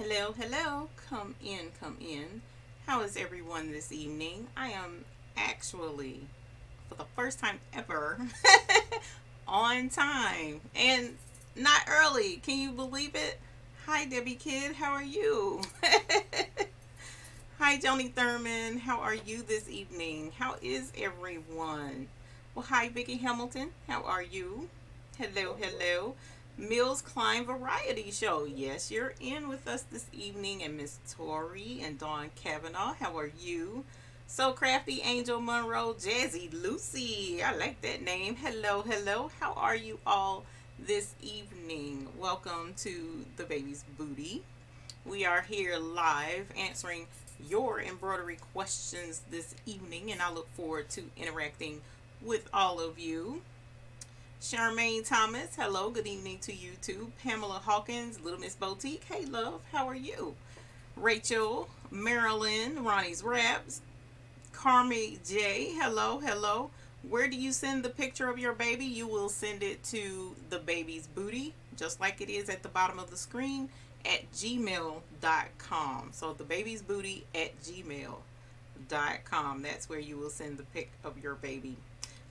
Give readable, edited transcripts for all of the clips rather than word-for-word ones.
Hello, hello. Come in, come in. How is everyone this evening? I am actually, for the first time ever, on time and not early. Can you believe it? Hi, Debbie Kid. How are you? Hi, Joni Thurman. How are you this evening? How is everyone? Well, hi, Vicky Hamilton. How are you? Hello, hello. Mills Klein Variety Show. Yes, you're in with us this evening. And Miss Tori and Dawn Kavanaugh. How are you? So Crafty Angel Monroe, Jazzy Lucy. I like that name. Hello, hello. How are you all this evening? Welcome to the Baby's Booty. We are here live answering your embroidery questions this evening, and I look forward to interacting with all of you. Charmaine Thomas, hello, good evening to you too. Pamela Hawkins, Little Miss Boutique, hey love, how are you? Rachel, Marilyn, Ronnie's Raps, Carmi J, hello, hello. Where do you send the picture of your baby? You will send it to the baby's booty, just like it is at the bottom of the screen, at gmail.com. So the baby's booty at gmail.com. That's where you will send the pic of your baby.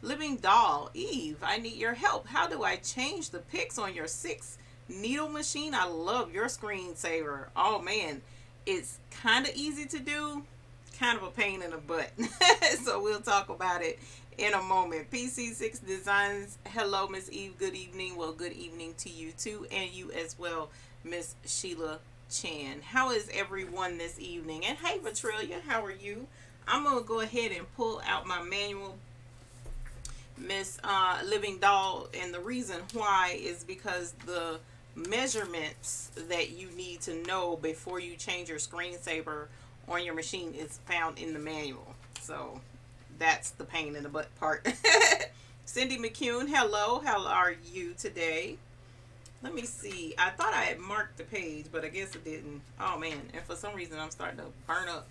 Living Doll, Eve, I need your help. How do I change the pics on your 6 needle machine? I love your screensaver. Oh man, it's kind of easy to do, kind of a pain in the butt. So we'll talk about it in a moment. PC6 Designs, hello Miss Eve, good evening. Well, good evening to you too, and you as well, Miss Sheila Chan. How is everyone this evening? And hey Petrillia, how are you? I'm gonna go ahead and pull out my manual, Miss Living Doll, and the reason why is because the measurements that you need to know before you change your screensaver on your machine is found in the manual. So that's the pain in the butt part. Cindy McCune, hello, how are you today? Let me see, I thought I had marked the page, but I guess it didn't. Oh man, and for some reason I'm starting to burn up.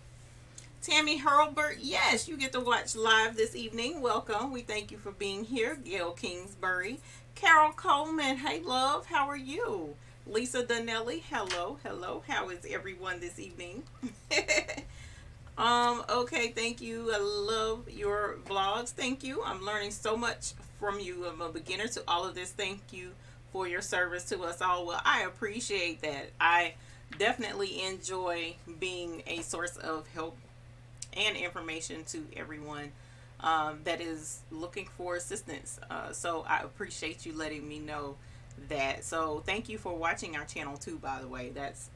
Tammy Hurlbert, yes, you get to watch live this evening. Welcome. We thank you for being here. Gail Kingsbury. Carol Coleman, hey love, how are you? Lisa Donnelly, hello, hello. How is everyone this evening? Okay, thank you. I love your vlogs. Thank you. I'm learning so much from you. I'm a beginner to all of this. Thank you for your service to us all. Well, I appreciate that. I definitely enjoy being a source of help and information to everyone that is looking for assistance. So I appreciate you letting me know that. So thank you for watching our channel too, by the way. That's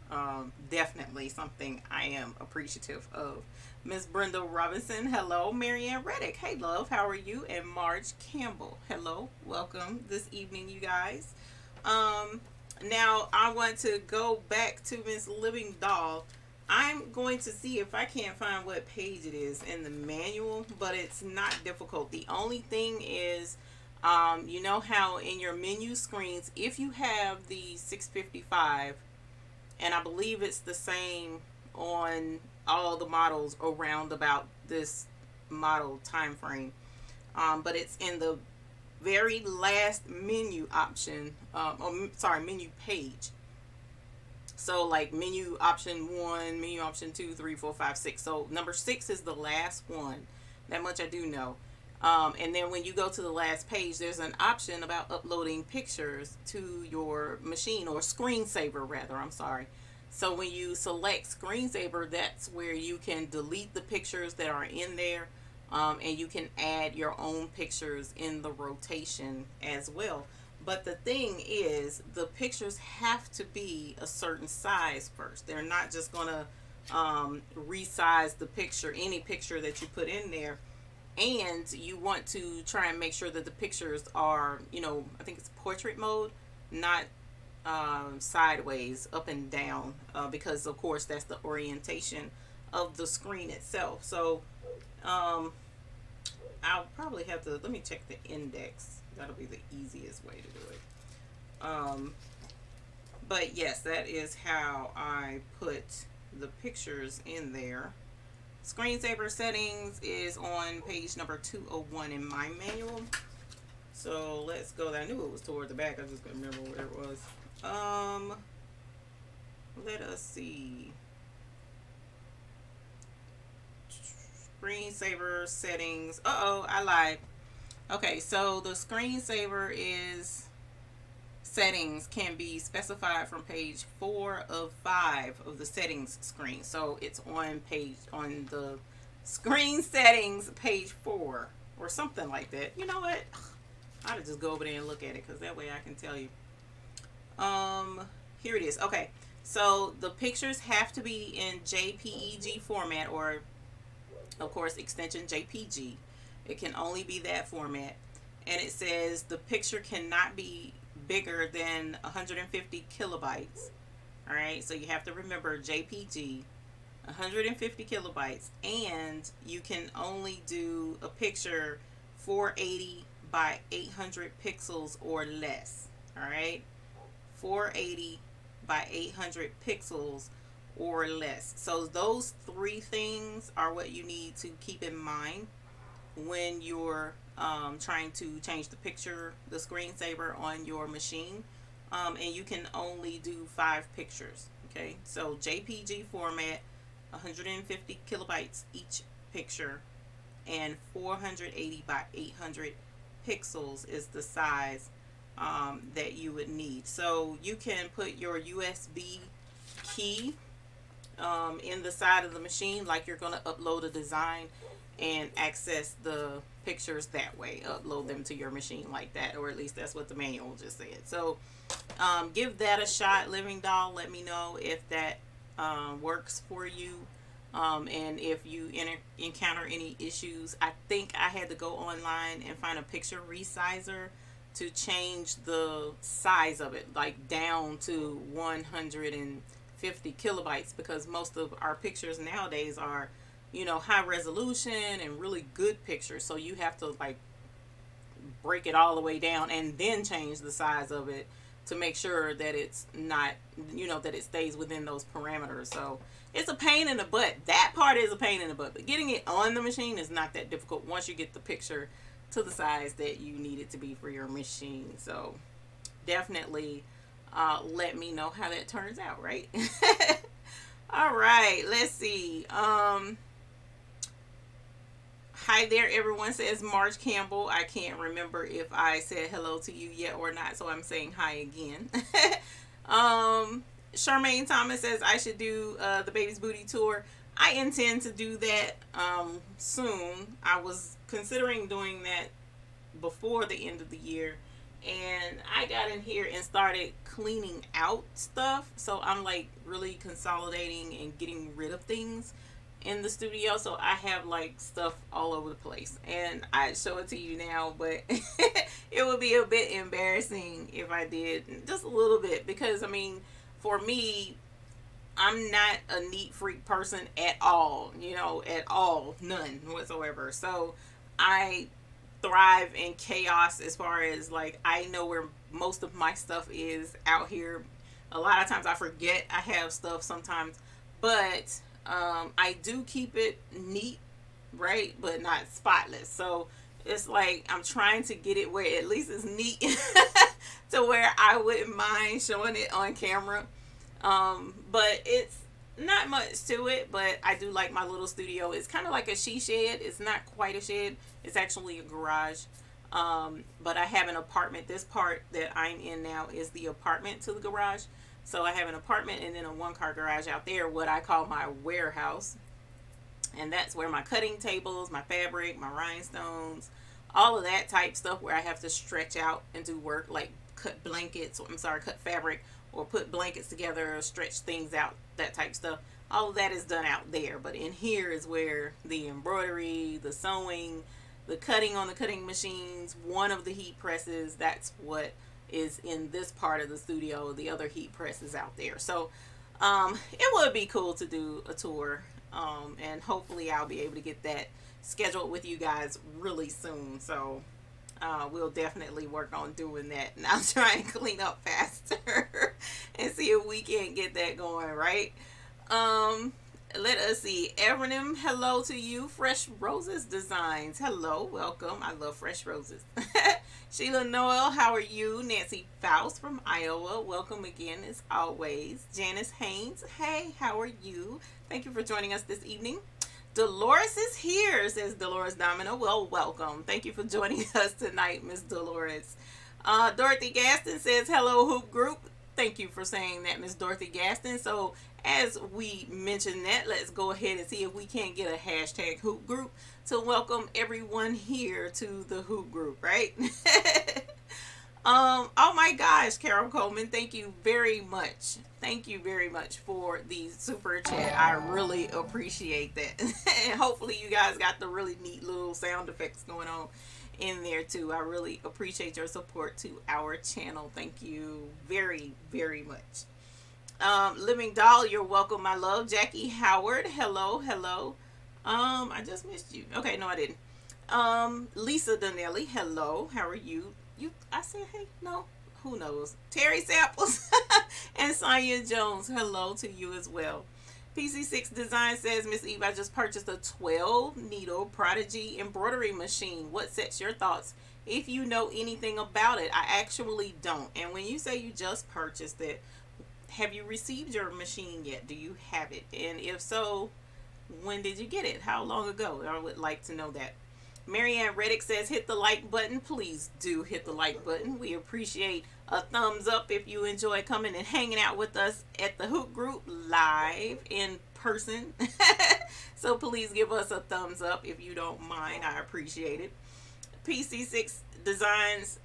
definitely something I am appreciative of. Miss Brenda Robinson, hello. Marianne Reddick, hey love, how are you? And Marge Campbell, hello, welcome this evening, you guys. Now I want to go back to Miss Living Doll. I'm going to see if I can't find what page it is in the manual, but it's not difficult. The only thing is, you know how in your menu screens, if you have the 655, and I believe it's the same on all the models around about this model time frame, but it's in the very last menu option, menu page. So like menu option 1, menu option 2, 3, 4, 5, 6. So number 6 is the last one. That much I do know. And then when you go to the last page, there's an option about uploading pictures to your machine, or screensaver rather, I'm sorry. So when you select screensaver, that's where you can delete the pictures that are in there. And you can add your own pictures in the rotation as well. But the thing is, the pictures have to be a certain size first. They're not just going to resize the picture, any picture that you put in there. And you want to try and make sure that the pictures are, you know, I think it's portrait mode, not sideways, up and down, because of course that's the orientation of the screen itself. So I'll probably have to, let me check the index. That'll be the easiest way to do it. But yes, that is how I put the pictures in there. Screensaver settings is on page number 201 in my manual. So let's go there. I knew it was toward the back. I just couldn't remember where it was. Let us see. Screensaver settings. Uh-oh, I lied. Okay, so the screensaver is settings can be specified from page 4 of 5 of the settings screen. So it's on the screen settings page 4 or something like that. You know what? I'll just go over there and look at it because that way I can tell you. Here it is. Okay, so the pictures have to be in JPEG format, or of course extension JPG. It can only be that format, and it says the picture cannot be bigger than 150 kilobytes. All right, so you have to remember JPG, 150 kilobytes, and you can only do a picture 480 by 800 pixels or less. All right, 480 by 800 pixels or less. So those three things are what you need to keep in mind when you're trying to change the picture, the screensaver on your machine. And you can only do 5 pictures. Okay, so JPG format, 150 kilobytes each picture, and 480 by 800 pixels is the size that you would need. So you can put your USB key in the side of the machine, like you're going to upload a design, and access the pictures that way. Upload them to your machine like that, or at least that's what the manual just said. So give that a shot, Living Doll. Let me know if that works for you, and if you encounter any issues. I think I had to go online and find a picture resizer to change the size of it, like down to 150 kilobytes, because most of our pictures nowadays are, you know, high resolution and really good pictures. So you have to like break it all the way down and then change the size of it to make sure that it's not, you know, that it stays within those parameters. So it's a pain in the butt. That part is a pain in the butt, but getting it on the machine is not that difficult once you get the picture to the size that you need it to be for your machine. So definitely let me know how that turns out, right? All right, let's see. Hi there, everyone, says Marge Campbell. I can't remember if I said hello to you yet or not, so I'm saying hi again. Charmaine Thomas says I should do the Baby's Booty tour. I intend to do that soon. I was considering doing that before the end of the year, and I got in here and started cleaning out stuff. So I'm like really consolidating and getting rid of things in the studio. So I have like stuff all over the place, and I'd show it to you now, but it would be a bit embarrassing if I did, just a little bit, because I mean, for me, I'm not a neat freak person at all, you know, at all, none whatsoever. So I thrive in chaos, as far as like, I know where most of my stuff is out here. A lot of times I forget I have stuff sometimes, but I do keep it neat, right, but not spotless. So it's like I'm trying to get it where at least it's neat to where I wouldn't mind showing it on camera. But it's not much to it, but I do like my little studio. It's kind of like a she shed. It's not quite a shed. It's actually a garage. But I have an apartment. This part that I'm in now is the apartment to the garage. So I have an apartment and then a one-car garage out there, what I call my warehouse. And that's where my cutting tables, my fabric, my rhinestones, all of that type stuff where I have to stretch out and do work, like cut blankets, cut fabric, or put blankets together, or stretch things out, that type stuff. All of that is done out there. But in here is where the embroidery, the sewing, the cutting on the cutting machines, one of the heat presses, that's what is in this part of the studio. The other heat press is out there. So it would be cool to do a tour, and hopefully I'll be able to get that scheduled with you guys really soon. So we'll definitely work on doing that, and I'll try and clean up faster and see if we can get that going, right? Let us see. Evernim, hello to you. Fresh Roses Designs, hello, welcome. I love fresh roses. Sheila Noel, how are you? Nancy Faust from Iowa, welcome again as always. Janice Haynes, hey, how are you? Thank you for joining us this evening. Dolores is here, says Dolores Domino. Well, welcome. Thank you for joining us tonight, Miss Dolores. Dorothy Gaston says, hello, Hoop Group. Thank you for saying that, Miss Dorothy Gaston. So, as we mentioned that, let's go ahead and see if we can't get a hashtag Hoop Group to welcome everyone here to the Hoop Group, right? Oh my gosh, Carol Coleman, thank you very much. Thank you very much for the super chat. I really appreciate that. And hopefully you guys got the really neat little sound effects going on in there too. I really appreciate your support to our channel. Thank you very, very much. Living Doll, you're welcome, my love. Jackie Howard, hello, hello. I just missed you. Okay, no, I didn't. Lisa Donnelly, hello. How are you? I said, hey, no, who knows? Terry Samples and Sonia Jones, hello to you as well. PC6 Design says, Miss Eve, I just purchased a 12 needle Prodigy embroidery machine. What sets your thoughts? If you know anything about it, I actually don't. And when you say you just purchased it, have you received your machine yet? Do you have it? And if so, when did you get it? How long ago? I would like to know that. Marianne Reddick says, hit the like button. Please do hit the like button. We appreciate a thumbs up if you enjoy coming and hanging out with us at the Hoop Group live in person. So please give us a thumbs up if you don't mind. I appreciate it. PC6 Designs,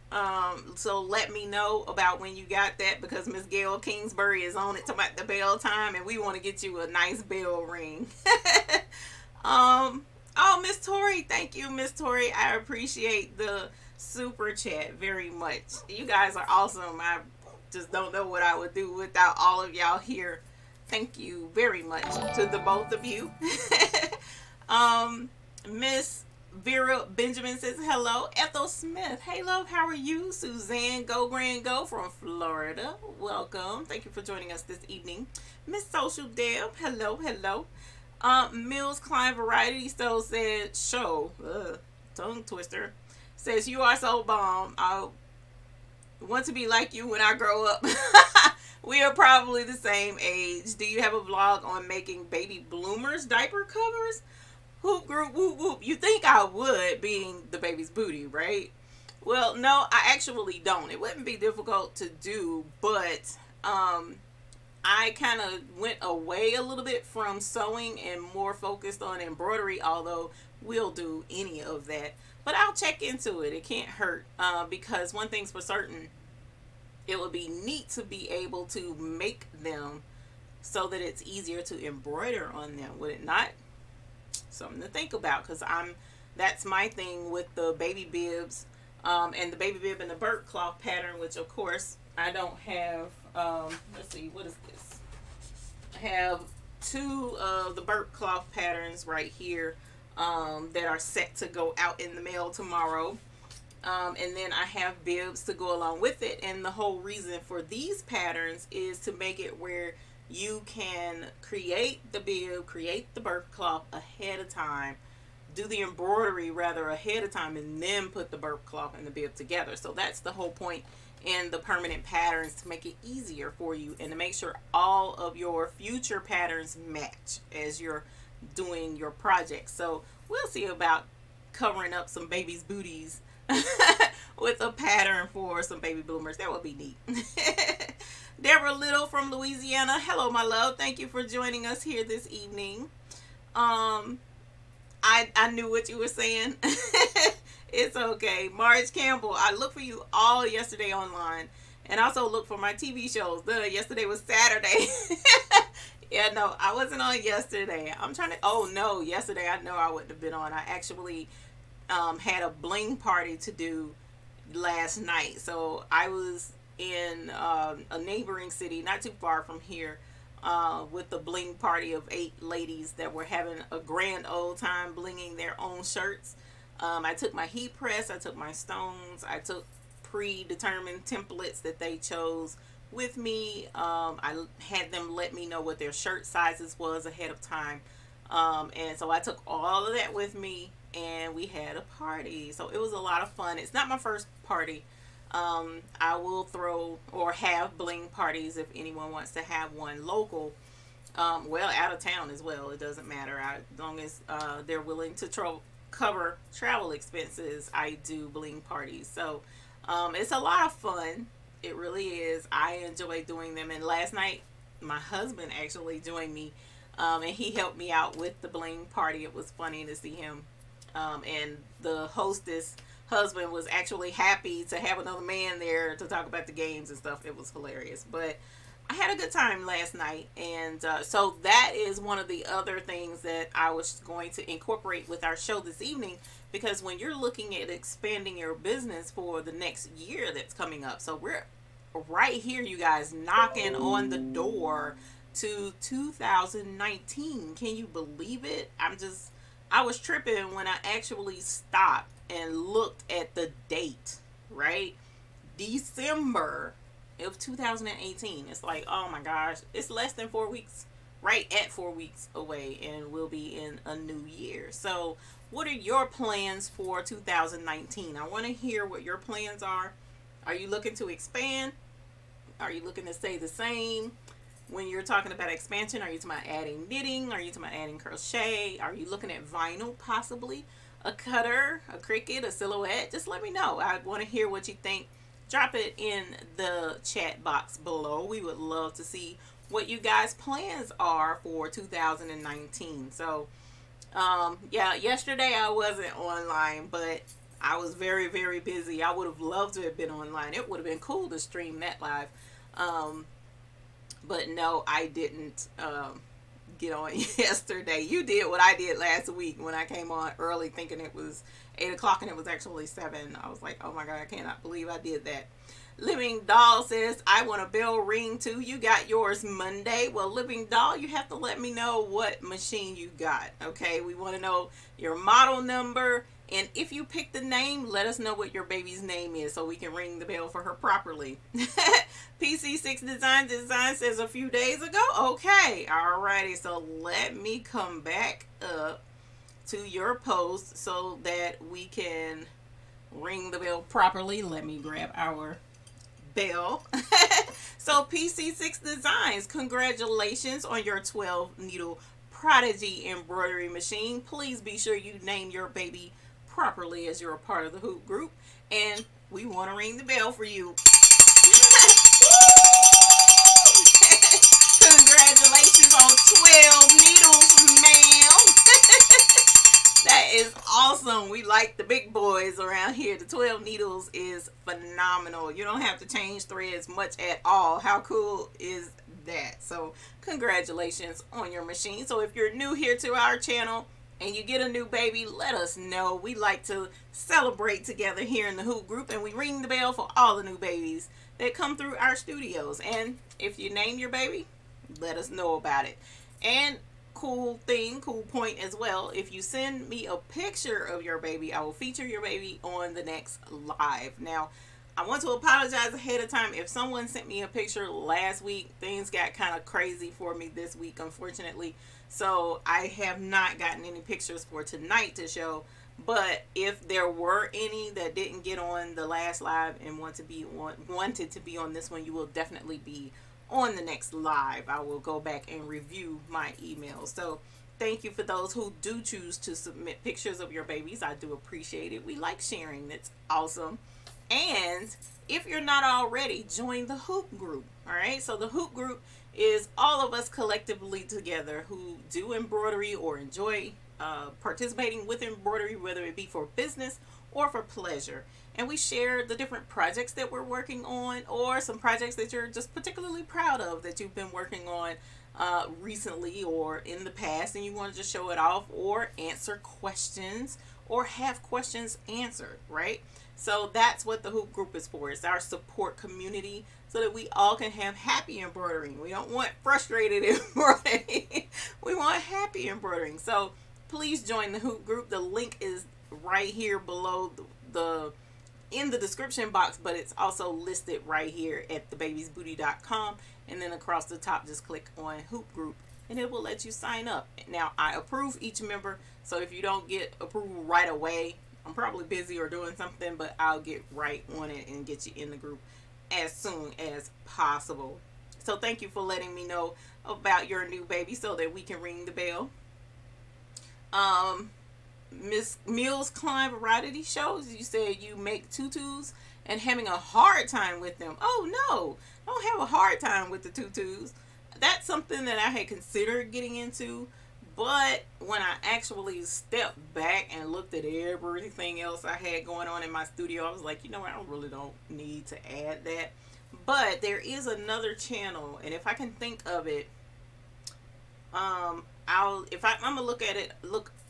so let me know about when you got that, because Miss Gail Kingsbury is on it to the bell time, and we want to get you a nice bell ring. Oh, Miss Tori, thank you, Miss Tori. I appreciate the super chat very much. You guys are awesome. I just don't know what I would do without all of y'all here. Thank you very much to the both of you. Miss Vera Benjamin says, hello. Ethel Smith, hey love, how are you? Suzanne Go Grand Go from Florida, welcome. Thank you for joining us this evening. Miss Social Deb, hello, hello. Mills Klein Variety Stove said, tongue twister, says, you are so bomb. I want to be like you when I grow up. We are probably the same age. Do you have a vlog on making baby bloomers diaper covers? Hoop Group, whoop whoop. You think I would, being the baby's booty, right? Well, no, I actually don't. It wouldn't be difficult to do, but I kind of went away a little bit from sewing and more focused on embroidery, although we'll do any of that. But I'll check into it. It can't hurt, because one thing's for certain, it would be neat to be able to make them so that it's easier to embroider on them, would it not? Something to think about, because that's my thing with the baby bibs, and the baby bib and the burnt cloth pattern, which of course I don't have. Let's see, what is this? I have two of the burnt cloth patterns right here that are set to go out in the mail tomorrow, and then I have bibs to go along with it. And the whole reason for these patterns is to make it where you can create the bib, create the burnt cloth ahead of time, do the embroidery rather ahead of time, and then put the burnt cloth and the bib together. So that's the whole point in the permanent patterns, to make it easier for you and to make sure all of your future patterns match as you're doing your project. So we'll see about covering up some babies' booties with a pattern for some baby bloomers. That would be neat. Deborah Little from Louisiana, hello my love, thank you for joining us here this evening. I knew what you were saying. It's okay. Marge Campbell, I looked for you all yesterday online, and also looked for my TV shows. Yesterday was Saturday. Yeah, no, I wasn't on yesterday. I'm trying to, oh no, yesterday I know I wouldn't have been on. I actually had a bling party to do last night. So I was in a neighboring city, not too far from here, with the bling party of 8 ladies that were having a grand old time blinging their own shirts. I took my heat press, I took my stones, I took predetermined templates that they chose with me. I had them let me know what their shirt sizes was ahead of time. And so I took all of that with me, and we had a party. So it was a lot of fun. It's not my first party. I will throw or have bling parties if anyone wants to have one local. Well, out of town as well. It doesn't matter. As long as they're willing to cover travel expenses, I do bling parties. So it's a lot of fun. It really is. I enjoy doing them. And last night, my husband actually joined me, and he helped me out with the bling party. It was funny to see him. And the hostess husband was actually happy to have another man there to talk about the games and stuff. It was hilarious. But I had a good time last night, and so that is one of the other things that I was going to incorporate with our show this evening, because when you're looking at expanding your business for the next year that's coming up, so we're right here, you guys, knocking on the door to 2019. Can you believe it? I was tripping when I actually stopped and looked at the date, right? December of 2018. It's like, oh my gosh, it's less than 4 weeks, right at 4 weeks away, and we'll be in a new year. So what are your plans for 2019? I want to hear what your plans are. Are you looking to expand? Are you looking to stay the same? When you're talking about expansion, are you talking about adding knitting? Are you talking about adding crochet? Are you looking at vinyl, possibly a cutter, a Cricut, a silhouette? Just let me know. I want to hear what you think. Drop it in the chat box below. We would love to see what you guys' plans are for 2019. So, yeah, yesterday I wasn't online, but I was very, very busy. I would have loved to have been online. It would have been cool to stream that live. But no, I didn't get on yesterday. You did what I did last week when I came on early thinking it was 8 o'clock and it was actually 7. I was like, oh my God, I cannot believe I did that. Living Doll says, I want a bell ring too. You got yours Monday. Well, Living Doll, you have to let me know what machine you got. Okay, we want to know your model number. And if you pick the name, let us know what your baby's name is so we can ring the bell for her properly. PC6 Design says a few days ago. Okay, alrighty. So let me come back up to your post so that we can ring the bell properly. Let me grab our bell. So PC6 Designs, congratulations on your 12 needle Prodigy embroidery machine. Please be sure you name your baby properly as you're a part of the hoop group, and we want to ring the bell for you. Congratulations on 12 needles, ma'am. That is awesome. We like the big boys around here. The 12 needles is phenomenal. You don't have to change threads much at all. How cool is that? So congratulations on your machine. So if you're new here to our channel and you get a new baby, let us know. We like to celebrate together here in the hoop group, and we ring the bell for all the new babies that come through our studios. And if you name your baby, let us know about it. And cool point as well, if you send me a picture of your baby, I will feature your baby on the next live. Now, I want to apologize ahead of time. If someone sent me a picture last week, things got kind of crazy for me this week, unfortunately. So I have not gotten any pictures for tonight to show. But if there were any that didn't get on the last live and wanted to be on this one, you will definitely be on the next live. I will go back and review my emails. So thank you for those who do choose to submit pictures of your babies. I do appreciate it. We like sharing. That's awesome. And if you're not already, join the hoop group. All right, so the hoop group is all of us collectively together who do embroidery or enjoy participating with embroidery, whether it be for business or for pleasure. And we share the different projects that we're working on, or some projects that you're just particularly proud of that you've been working on recently or in the past, and you want to just show it off, or answer questions or have questions answered, right? So that's what the hoop group is for. It's our support community so that we all can have happy embroidering. We don't want frustrated embroidering. We want happy embroidering. So please join the hoop group. The link is right here below in the description box, but it's also listed right here at thebabiesbooty.com, and then across the top just click on hoop group and it will let you sign up. Now I approve each member, so if you don't get approval right away, I'm probably busy or doing something, but I'll get right on it and get you in the group as soon as possible. So thank you for letting me know about your new baby so that we can ring the bell. Miss Mills Klein Variety Shows, you said you make tutus and having a hard time with them. Oh no, don't have a hard time with the tutus. That's something that I had considered getting into, but when I actually stepped back and looked at everything else I had going on in my studio, I was like, you know what, I really don't need to add that. But there is another channel, and if I can think of it, I'm gonna look at it,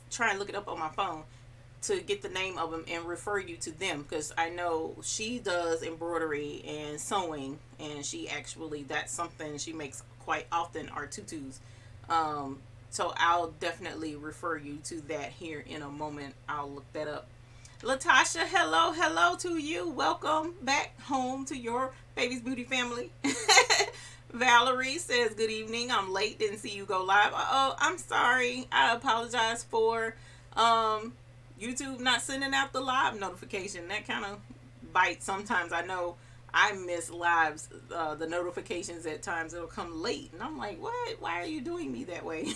try and look it up on my phone to get the name of them and refer you to them, because I know she does embroidery and sewing, and she actually, that's something she makes quite often, are tutus. So I'll definitely refer you to that here in a moment. I'll look that up. Latasha, hello to you. Welcome back home to your Baby's Booty family. Valerie says, good evening. I'm late. Didn't see you go live. Oh, I'm sorry. I apologize for YouTube not sending out the live notification. That kind of bites sometimes. I know I miss lives, the notifications at times. It'll come late. And I'm like, what? Why are you doing me that way?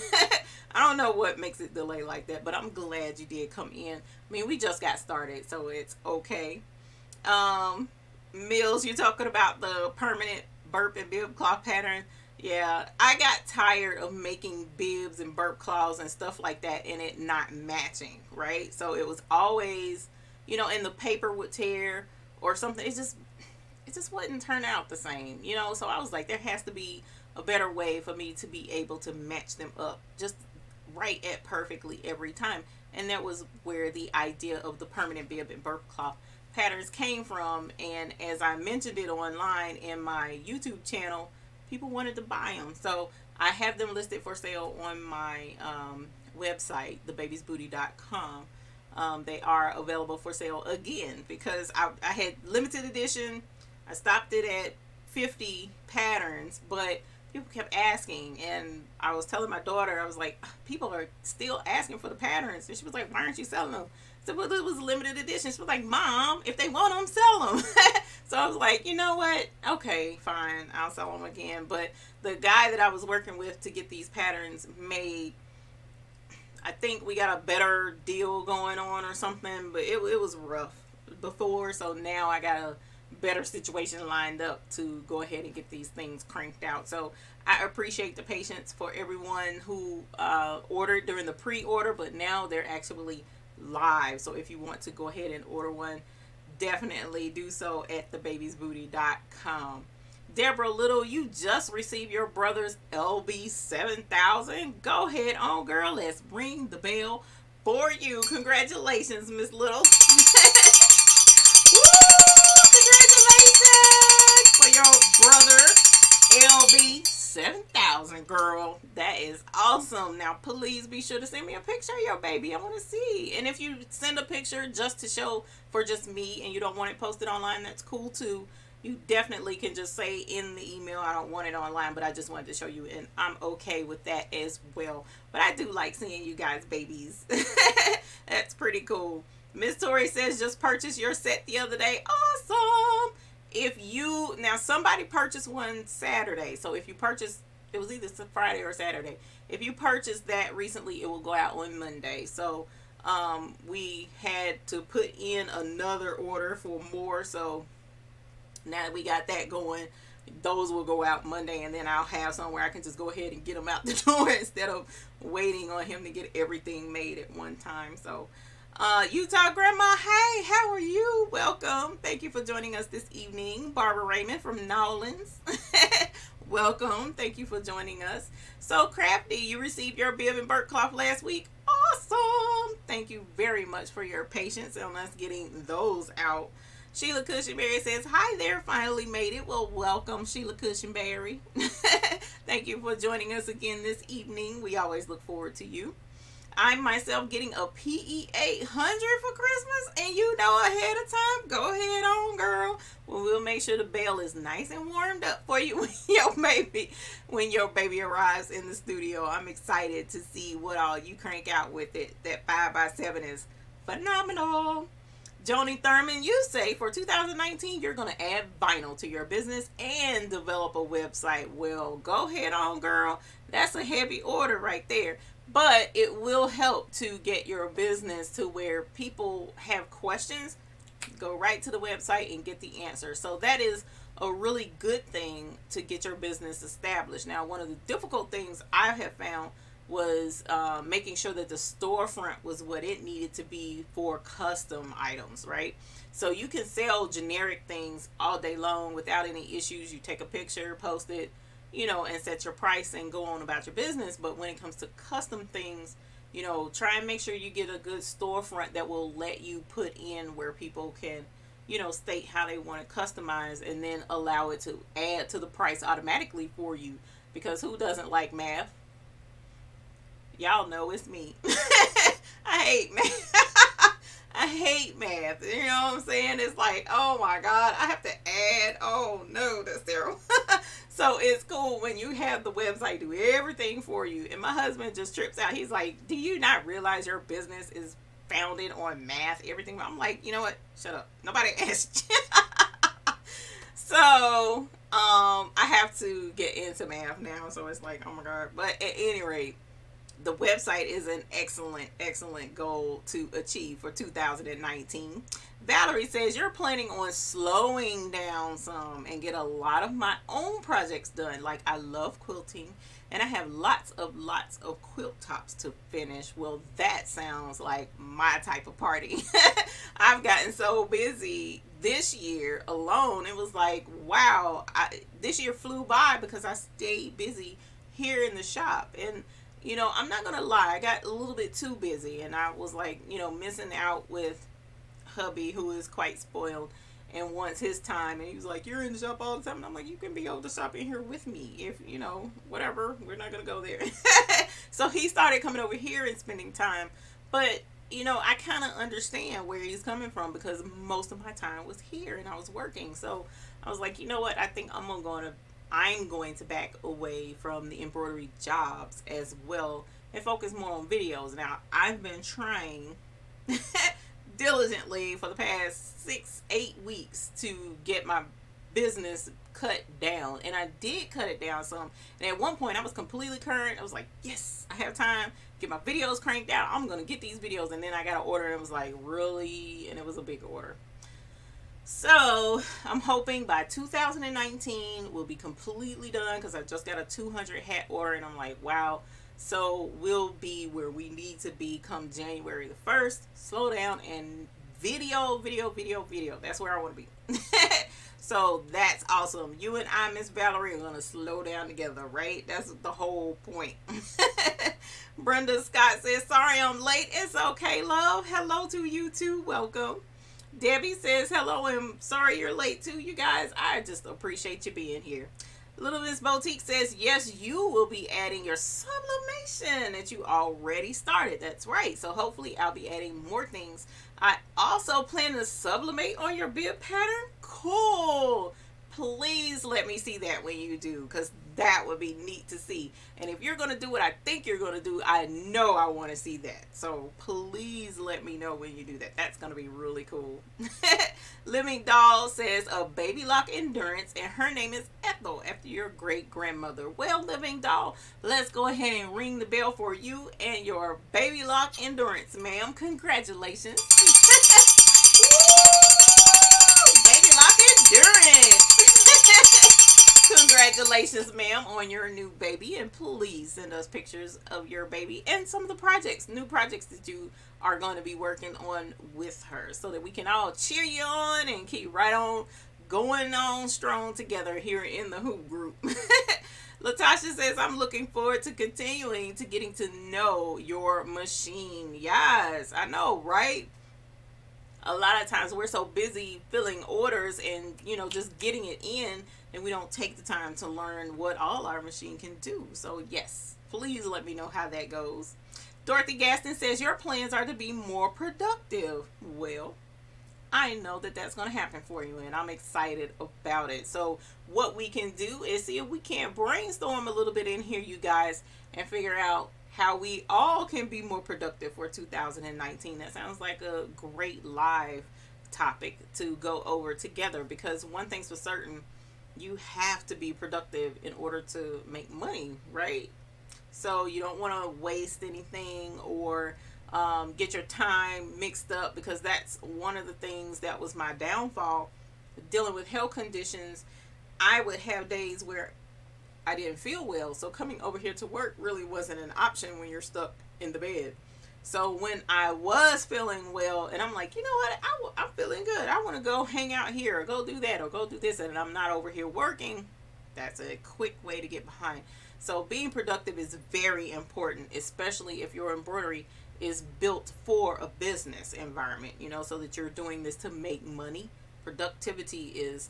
I don't know what makes it delay like that, but I'm glad you did come in. I mean, we just got started, so it's okay. Mills, you're talking about the permanent burp and bib cloth pattern. Yeah, I got tired of making bibs and burp cloths and stuff like that and it not matching, right? So it was always, you know, and the paper would tear or something. It just wouldn't turn out the same, you know? So I was like, there has to be a better way for me to be able to match them up just right at perfectly every time. And that was where the idea of the permanent bib and burp cloth patterns came from. And as I mentioned it online in my YouTube channel, people wanted to buy them. So I have them listed for sale on my website, thebabiesbooty.com. They are available for sale again because I had limited edition. I stopped it at 50 patterns, but people kept asking, and I was telling my daughter, I was like, people are still asking for the patterns, and she was like, why aren't you selling them? I said, well, it was a limited edition. She was like, Mom, if they want them, sell them. So I was like, you know what, okay, fine, I'll sell them again. But the guy that I was working with to get these patterns made, I think we got a better deal going on or something, but it was rough before, so now I got a better situation lined up to go ahead and get these things cranked out. So I appreciate the patience for everyone who ordered during the pre-order, but now they're actually live. So if you want to go ahead and order one, definitely do so at thebabiesbooty.com. Deborah Little, you just received your brother's LB 7000. Go ahead on, girl. Let's ring the bell for you. Congratulations, Miss Little. Woo! Congratulations for your brother LB 7000, girl. That is awesome. Now please be sure to send me a picture of your baby. I want to see. And if you send a picture just to show for just me and you don't want it posted online, that's cool too. You definitely can just say in the email, I don't want it online, but I just wanted to show you, and I'm okay with that as well. But I do like seeing you guys' babies. That's pretty cool. Miss Tori says, just purchased your set the other day. Awesome. If you, now somebody purchased one Saturday. So if you purchased, it was either Friday or Saturday. If you purchased that recently, it will go out on Monday. So we had to put in another order for more. So now that we got that going, those will go out Monday, and then I'll have somewhere I can just go ahead and get them out the door instead of waiting on him to get everything made at one time. So Utah Grandma, hey, how are you? Welcome. Thank you for joining us this evening. Barbara Raymond from Nowlands. Welcome. Thank you for joining us. So Crafty, you received your bib and burp cloth last week. Awesome. Thank you very much for your patience on us getting those out. Sheila Cushionberry says, hi there, finally made it. Well, welcome, Sheila Cushionberry. Thank you for joining us again this evening. We always look forward to you. I'm myself getting a PE 800 for Christmas, and you know ahead of time. Go ahead on, girl. Well, we'll make sure the bell is nice and warmed up for you when your baby arrives in the studio. I'm excited to see what all you crank out with it. That 5x7 is phenomenal. Joni Thurman, you say for 2019 you're going to add vinyl to your business and develop a website. Well, go ahead on, girl. That's a heavy order right there. But it will help to get your business to where people have questions. Go right to the website and get the answer. So that is a really good thing to get your business established. Now, one of the difficult things I have found was making sure that the storefront was what it needed to be for custom items, right? So you can sell generic things all day long without any issues. You take a picture, post it, you know, and set your price and go on about your business. But when it comes to custom things, you know, try and make sure you get a good storefront that will let you put in where people can, you know, state how they want to customize and then allow it to add to the price automatically for you. Because who doesn't like math? Y'all know it's me. I hate math. I hate math. You know what I'm saying? It's like, oh my God, I have to add. Oh no, that's terrible. So it's cool when you have the website do everything for you. And my husband just trips out. He's like, do you not realize your business is founded on math? Everything. I'm like, you know what? Shut up. Nobody asked you. So I have to get into math now. So it's like, oh my God. But at any rate, the website is an excellent goal to achieve for 2019. Valerie says you're planning on slowing down some and get a lot of my own projects done. Like, I love quilting and I have lots of quilt tops to finish. Well, that sounds like my type of party. I've gotten so busy this year alone. It was like, wow, this year flew by because I stayed busy here in the shop. And you know, I'm not going to lie, I got a little bit too busy and I was like, you know, missing out with hubby, who is quite spoiled and wants his time. And he was like, you're in the shop all the time. And I'm like, you can be over the shop in here with me if, you know, whatever, we're not going to go there. So he started coming over here and spending time. But, you know, I kind of understand where he's coming from because most of my time was here and I was working. So I was like, you know what, I think I'm going to back away from the embroidery jobs as well and focus more on videos. Now, I've been trying diligently for the past 6-8 weeks to get my business cut down, and I did cut it down some. And at one point I was completely current. I was like, yes, I have time, get my videos cranked out, I'm gonna get these videos. And then I got an order and it was like, really? And it was a big order. So I'm hoping by 2019 we'll be completely done because I just got a 200 hat order and I'm like, wow. So we'll be where we need to be come January the 1st. Slow down and video. That's where I want to be. So that's awesome. You and I, Miss Valerie, are going to slow down together, right? That's the whole point. Brenda Scott says, sorry I'm late. It's okay, love. Hello to you too. Welcome. Debbie says hello and sorry you're late too. You guys, I just appreciate you being here. Little Miss Boutique says, yes, you will be adding your sublimation that you already started. That's right. So hopefully I'll be adding more things. I also plan to sublimate on your bib pattern. Cool. Please let me see that when you do, because that would be neat to see. And if you're going to do what I think you're going to do, I know I want to see that. So please let me know when you do that. That's going to be really cool. Living Doll says a baby lock endurance, and her name is Ethel, after your great grandmother. Well, Living Doll, let's go ahead and ring the bell for you and your baby lock endurance, ma'am. Congratulations. Baby lock endurance. Congratulations, ma'am, on your new baby, and please send us pictures of your baby and some of the new projects that you are going to be working on with her, so that we can all cheer you on and keep right on going on strong together here in the Hoop group. Latasha says, I'm looking forward to continuing to getting to know your machine. Yes, I know, right? A lot of times we're so busy filling orders and, you know, just getting it in, and we don't take the time to learn what all our machine can do. So yes, please let me know how that goes. Dorothy Gaston says your plans are to be more productive. Well, I know that that's going to happen for you, and I'm excited about it. So what we can do is see if we can't brainstorm a little bit in here, you guys, and figure out how we all can be more productive for 2019. That sounds like a great live topic to go over together, because one thing's for certain, you have to be productive in order to make money, right? So you don't want to waste anything, or get your time mixed up, because that's one of the things that was my downfall dealing with health conditions. I would have days where I didn't feel well, so coming over here to work really wasn't an option when you're stuck in the bed. So when I was feeling well, and I'm like, you know what, I'm feeling good, I want to go hang out here, or go do that, or go do this, and I'm not over here working, that's a quick way to get behind. So being productive is very important, especially if your embroidery is built for a business environment, you know, so that you're doing this to make money. Productivity is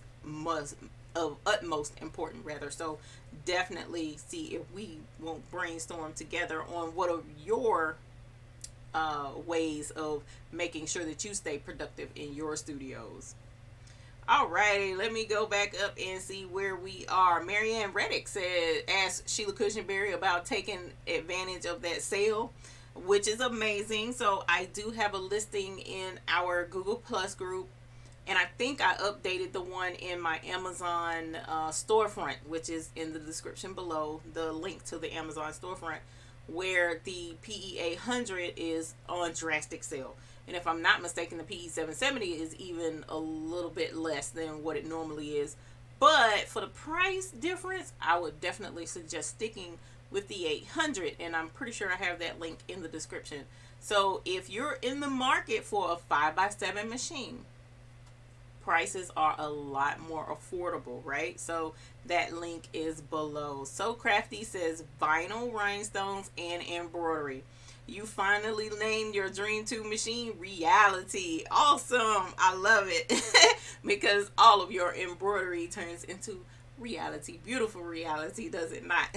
of utmost important, rather. So definitely see if we won't brainstorm together on what are your ways of making sure that you stay productive in your studios. Alrighty, let me go back up and see where we are. Marianne Reddick asked Sheila Cushionberry about taking advantage of that sale, which is amazing. So I do have a listing in our Google Plus group, and I think I updated the one in my Amazon storefront, which is in the description below, the link to the Amazon storefront, where the PE 800 is on drastic sale. And if I'm not mistaken, the PE 770 is even a little bit less than what it normally is. But for the price difference, I would definitely suggest sticking with the 800. And I'm pretty sure I have that link in the description. So if you're in the market for a 5x7 machine, prices are a lot more affordable, right? So that link is below. So Crafty says vinyl, rhinestones, and embroidery. You finally named your Dream 2 machine reality. Awesome. I love it. Because all of your embroidery turns into reality. Beautiful reality, does it not?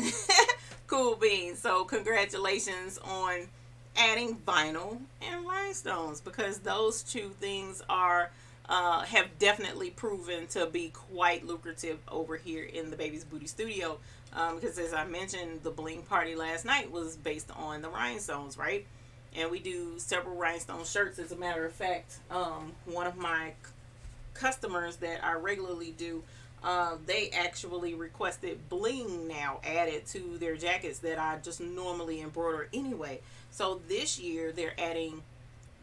Cool beans. So congratulations on adding vinyl and rhinestones, because those two things are have definitely proven to be quite lucrative over here in the Baby's Booty Studio. Because as I mentioned, the bling party last night was based on the rhinestones, right? And we do several rhinestone shirts. As a matter of fact, one of my customers that I regularly do, they actually requested bling now added to their jackets that I just normally embroider anyway. So this year they're adding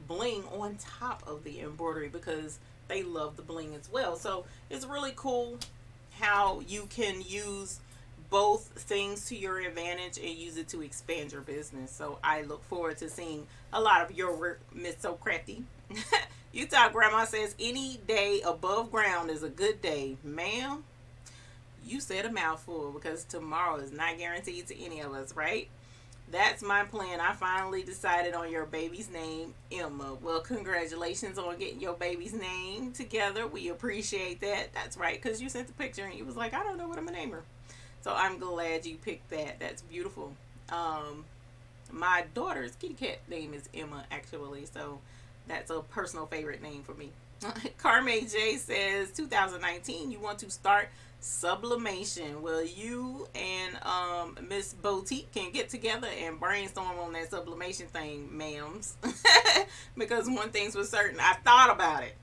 bling on top of the embroidery because they love the bling as well. So it's really cool how you can use both things to your advantage and use it to expand your business. So I look forward to seeing a lot of your work, Miss So Crafty. Utah Grandma says any day above ground is a good day. Ma'am, you said a mouthful, because tomorrow is not guaranteed to any of us, right? That's my plan. I finally decided on your baby's name, Emma. Well, congratulations on getting your baby's name together. We appreciate that. That's right, because you sent the picture and you was like, I don't know what I'm going to name her. So I'm glad you picked that. That's beautiful. My daughter's kitty cat name is Emma, actually. So that's a personal favorite name for me. Carme J says 2019, you want to start sublimation. Well, you and Miss Boutique can get together and brainstorm on that sublimation thing, ma'ams. Because one thing's for certain, I thought about it,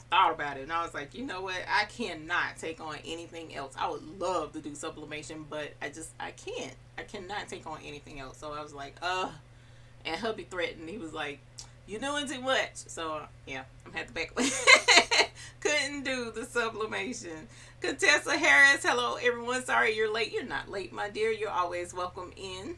and I was like, you know what, I cannot take on anything else. I would love to do sublimation, but I cannot take on anything else. So I was like, and hubby threatened. He was like, you're doing too much. So yeah, I'm had to back away. Couldn't do the sublimation. Contessa Harris, hello everyone. Sorry you're late. You're not late, my dear. You're always welcome in.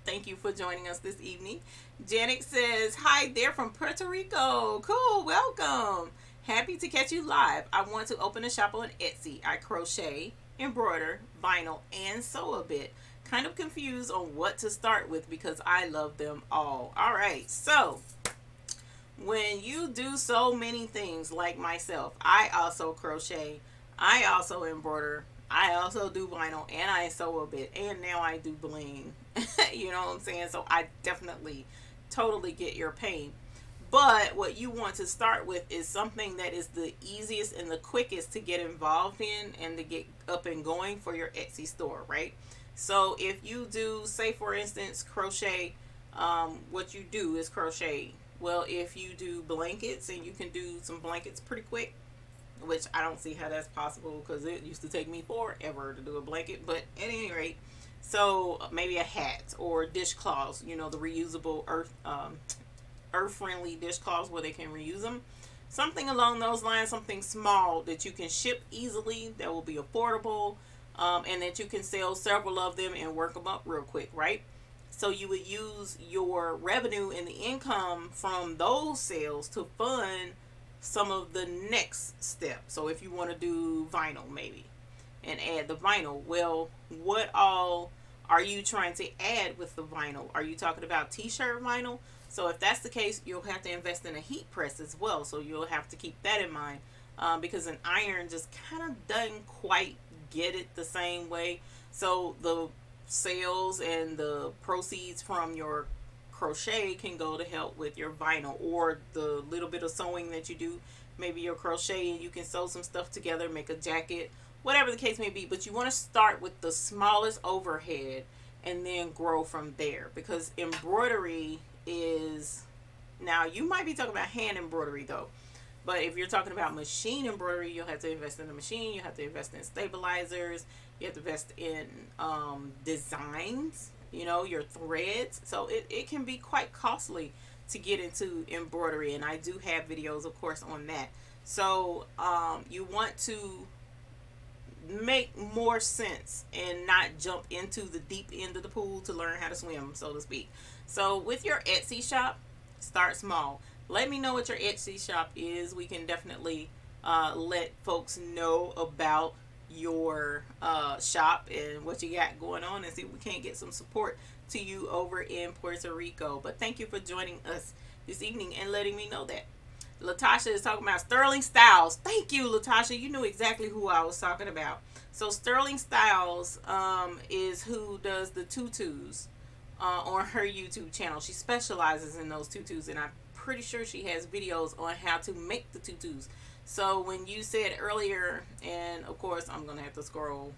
Thank you for joining us this evening. Janet says, hi there from Puerto Rico. Cool, welcome. Happy to catch you live. I want to open a shop on Etsy. I crochet, embroider, vinyl, and sew a bit. Kind of confused on what to start with because I love them all. All right, so when you do so many things like myself, I also crochet, I also embroider, I also do vinyl, and I sew a bit, and now I do bling. You know what I'm saying? So I definitely totally get your pain. But what you want to start with is something that is the easiest and the quickest to get involved in and to get up and going for your Etsy store, right? So if you do, say for instance, crochet, what you do is crochet. Well, if you do blankets, and you can do some blankets pretty quick, which I don't see how that's possible because it used to take me forever to do a blanket. But at any rate, so maybe a hat or dishcloths, you know, the reusable earth friendly dishcloths where they can reuse them. Something along those lines, something small that you can ship easily, that will be affordable, and that you can sell several of them and work them up real quick, right? So you would use your revenue and the income from those sales to fund some of the next step. So if you want to do vinyl maybe and add the vinyl, well, what all are you trying to add with the vinyl? Are you talking about t-shirt vinyl? So if that's the case, you'll have to invest in a heat press as well. So you'll have to keep that in mind, because an iron just kind of doesn't quite get it the same way. So the sales and the proceeds from your crochet can go to help with your vinyl, or the little bit of sewing that you do. Maybe your crochet and you can sew some stuff together, make a jacket, whatever the case may be. But you want to start with the smallest overhead and then grow from there, because embroidery is, now you might be talking about hand embroidery though, but if you're talking about machine embroidery, you'll have to invest in the machine, you have to invest in stabilizers, you have to invest in designs, you know, your threads. So it can be quite costly to get into embroidery, and I do have videos of course on that. So you want to make more sense and not jump into the deep end of the pool to learn how to swim, so to speak. So with your Etsy shop, start small. Let me know what your Etsy shop is. We can definitely let folks know about your shop and what you got going on, and see if we can't get some support to you over in Puerto Rico. But thank you for joining us this evening and letting me know that. Latasha is talking about Sterling Styles. Thank you, Latasha. You knew exactly who I was talking about. So Sterling Styles is who does the tutus on her YouTube channel. She specializes in those tutus, and I'm pretty sure she has videos on how to make the tutus. So when you said earlier, and of course I'm going to have to scroll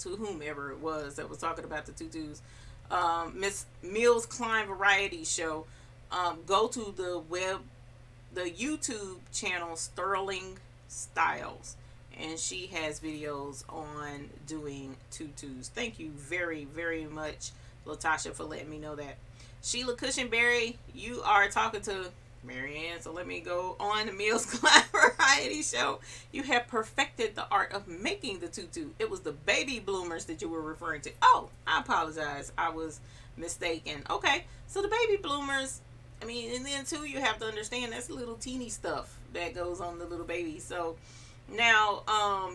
to whomever it was that was talking about the tutus, Miss Mills Klein Variety Show, go to the YouTube channel Sterling Styles, and she has videos on doing tutus. Thank you very, very much, Latasha, for letting me know that. Sheila Cushionberry, you are talking to Marianne, so let me go on to Mills Klein Variety Show. You have perfected the art of making the tutu. It was the baby bloomers that you were referring to. Oh, I apologize. I was mistaken. Okay, so the baby bloomers, I mean, and then too, you have to understand that's little teeny stuff that goes on the little baby. So now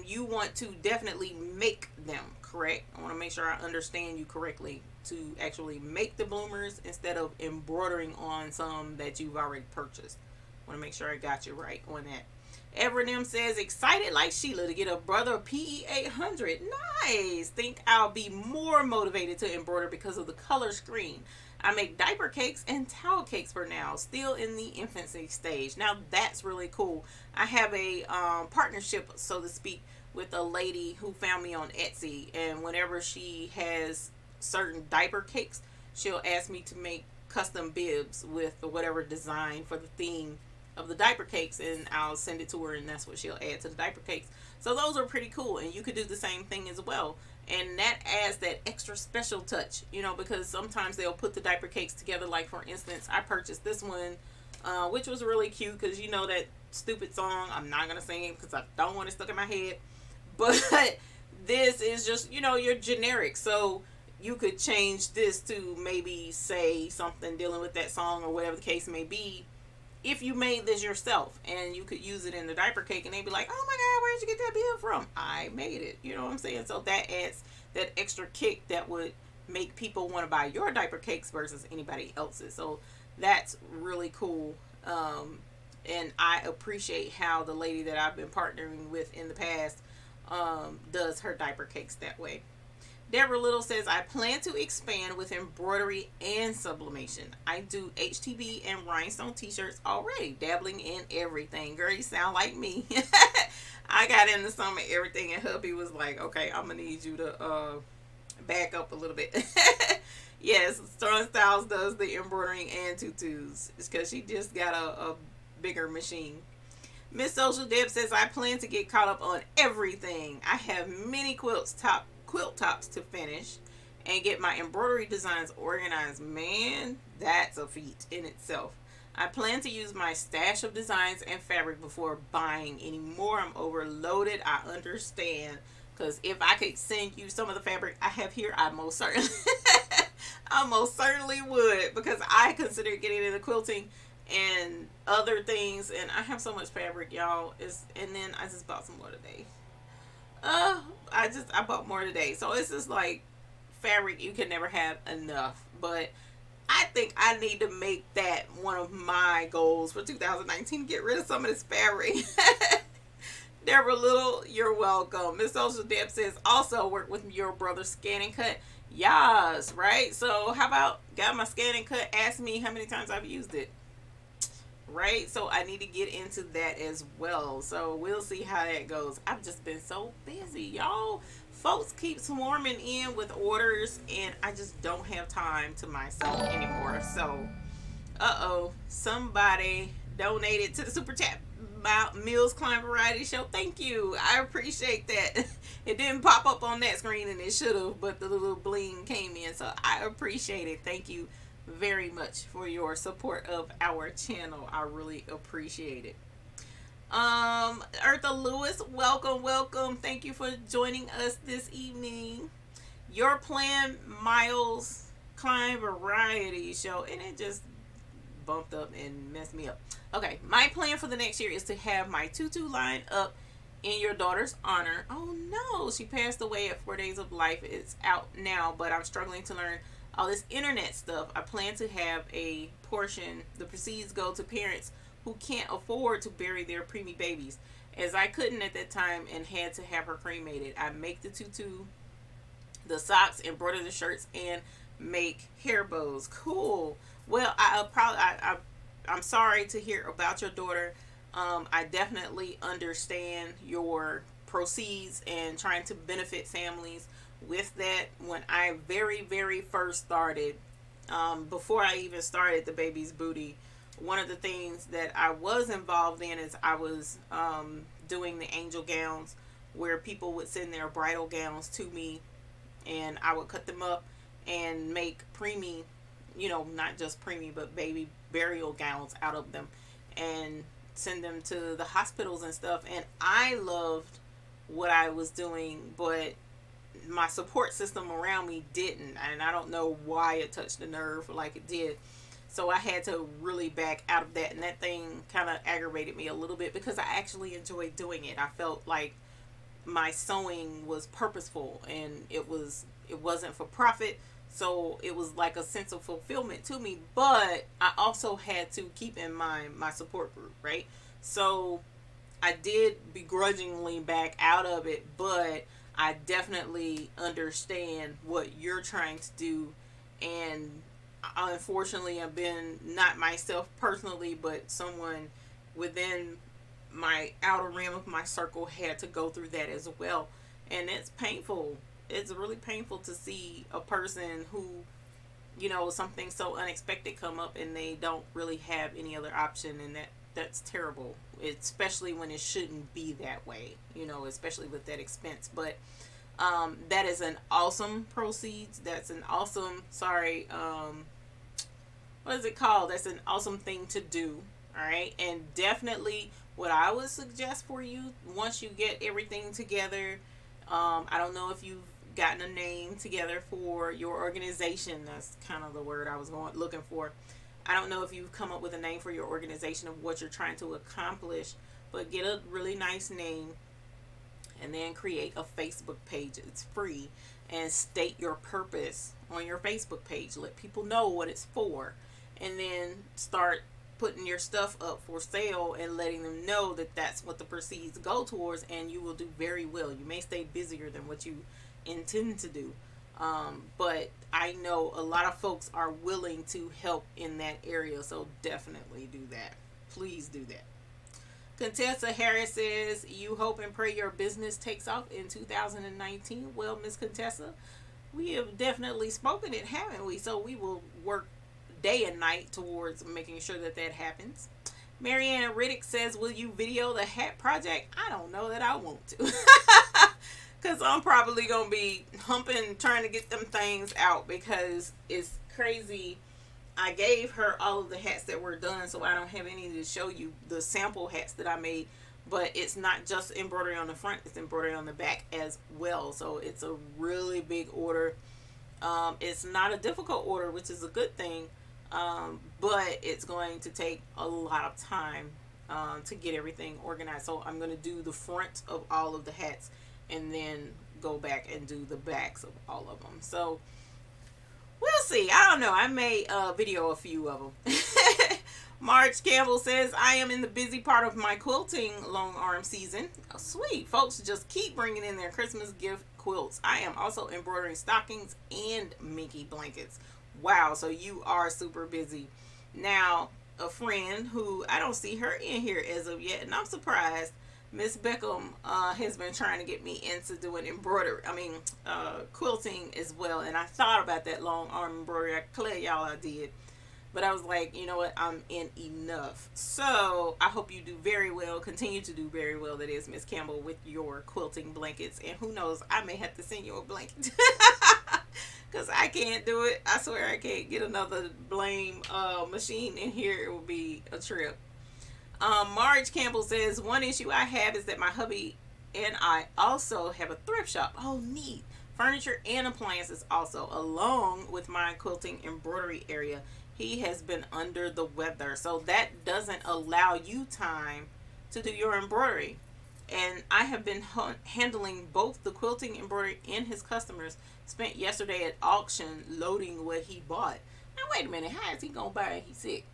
you want to definitely make them, correct? I want to make sure I understand you correctly, to actually make the bloomers instead of embroidering on some that you've already purchased. I want to make sure I got you right on that. Evernym says, excited like Sheila to get a brother PE800. Nice. Think I'll be more motivated to embroider because of the color screen. I make diaper cakes and towel cakes for now, still in the infancy stage. Now that's really cool. I have a partnership, so to speak, with a lady who found me on Etsy, and whenever she has certain diaper cakes, she'll ask me to make custom bibs with whatever design for the theme of the diaper cakes, and I'll send it to her, and that's what she'll add to the diaper cakes. So those are pretty cool, and you could do the same thing as well, and that adds that extra special touch, you know, because sometimes they'll put the diaper cakes together. Like for instance, I purchased this one, which was really cute, because you know that stupid song, I'm not gonna sing it because I don't want it stuck in my head, but this is just, you know, your generic. So you could change this to maybe say something dealing with that song or whatever the case may be, if you made this yourself, and you could use it in the diaper cake, and they'd be like, oh my god, where'd you get that bib from? I made it. You know what I'm saying? So that adds that extra kick that would make people want to buy your diaper cakes versus anybody else's. So that's really cool. And I appreciate how the lady that I've been partnering with in the past does her diaper cakes that way. Deborah Little says, I plan to expand with embroidery and sublimation. I do HTB and rhinestone t-shirts already, dabbling in everything. Girl, you sound like me. I got into some of everything, and hubby was like, okay, I'm gonna need you to back up a little bit. Yes, Strong Styles does the embroidering and tutus. It's because she just got a bigger machine. Miss Social Deb says, I plan to get caught up on everything. I have many quilt tops to finish and get my embroidery designs organized. Man, that's a feat in itself. I plan to use my stash of designs and fabric before buying any more. I'm overloaded. I understand. Because if I could send you some of the fabric I have here, I most certainly, I most certainly would. Because I consider getting into quilting and other things. And I have so much fabric, y'all. And then I just bought some more today. I bought more today. So it's just like fabric, you can never have enough. But I think I need to make that one of my goals for 2019. Get rid of some of this fabric. Deborah Little, you're welcome. Miss Social Deb says, also work with your brother Scan and Cut. Yes, right? So how about got my Scan and Cut? Ask me how many times I've used it. Right? So I need to get into that as well. So we'll see how that goes. I've just been so busy, y'all. Folks keep swarming in with orders and I just don't have time to myself anymore. So, somebody donated to the Super Chat about Mills Klein Variety Show. Thank you. I appreciate that. It didn't pop up on that screen and it should have, but the little bling came in. So I appreciate it. Thank you very much for your support of our channel. I really appreciate it. Eartha Lewis, welcome. Thank you for joining us this evening. Your plan, Miles Klein Variety Show, and it just bumped up and messed me up. Okay, my plan for the next year is to have my tutu line up in your daughter's honor. Oh no, she passed away at 4 Days of Life. It's out now, but I'm struggling to learn all this internet stuff. I plan to have a portion, the proceeds go to parents who can't afford to bury their preemie babies, as I couldn't at that time and had to have her cremated. I make the tutu, the socks, embroider the shirts, and make hair bows. Cool. Well, I'm sorry to hear about your daughter. I definitely understand your proceeds and trying to benefit families with that. When I very first started, before I even started the Baby's Booty, one of the things that I was involved in is I was doing the angel gowns, where people would send their bridal gowns to me and I would cut them up and make preemie, you know, not just preemie but baby burial gowns out of them and send them to the hospitals and stuff. And I loved what I was doing, but my support system around me didn't, and I don't know why it touched the nerve like it did. So I had to really back out of that, and that thing kind of aggravated me a little bit because I actually enjoyed doing it. I felt like my sewing was purposeful and it wasn't for profit, so it was like a sense of fulfillment to me. But I also had to keep in mind my support group, right? So I did begrudgingly back out of it, but I definitely understand what you're trying to do. And unfortunately, I've been, not myself personally, but someone within my outer rim of my circle had to go through that as well. And it's painful. It's really painful to see a person who, you know, something so unexpected come up and they don't really have any other option. And that's terrible, especially when it shouldn't be that way, you know, especially with that expense. But that is an awesome proceeds. That's an awesome, what is it called? That's an awesome thing to do. All right. And definitely what I would suggest for you, once you get everything together, I don't know if you've gotten a name together for your organization. That's kind of the word I was looking for. I don't know if you've come up with a name for your organization of what you're trying to accomplish, but get a really nice name and then create a Facebook page. It's free, and state your purpose on your Facebook page. Let people know what it's for, and then start putting your stuff up for sale and letting them know that that's what the proceeds go towards, and you will do very well. You may stay busier than what you intend to do, but I know a lot of folks are willing to help in that area, so definitely do that. Please do that. Contessa Harris says, you hope and pray your business takes off in 2019. Well, Miss Contessa, We have definitely spoken it, haven't we? So we will work day and night towards making sure that that happens. Marianne Riddick says, will you video the hat project? I don't know that I want to. Because I'm probably going to be humping, trying to get them things out because it's crazy. I gave her all of the hats that were done, so I don't have any to show you the sample hats that I made. But it's not just embroidery on the front, it's embroidery on the back as well. So it's a really big order. It's not a difficult order, which is a good thing. But it's going to take a lot of time to get everything organized. So I'm going to do the front of all of the hats and then go back and do the backs of all of them. So we'll see. I don't know. I may video a few of them. Marge Campbell says, I am in the busy part of my quilting long arm season. Oh, sweet. Folks just keep bringing in their Christmas gift quilts. I am also embroidering stockings and Mickey blankets. Wow, so you are super busy. Now, a friend who I don't see her in here as of yet, and I'm surprised, Miss Beckham has been trying to get me into doing embroidery, quilting as well. And I thought about that long arm embroidery. I tell y'all I did. But I was like, you know what, I'm in enough. So I hope you do very well, continue to do very well, that is, Miss Campbell, with your quilting blankets. And who knows, I may have to send you a blanket. Because I can't do it. I swear I can't get another blame machine in here. It will be a trip. Marge Campbell says, one issue I have is that my hubby and I also have a thrift shop. Oh, neat. Furniture and appliances also, along with my quilting embroidery area. He has been under the weather, so that doesn't allow you time to do your embroidery. And I have been handling both the quilting embroidery and his customers. Spent yesterday at auction loading what he bought. Now wait a minute, how is he gonna buy it? He's sick.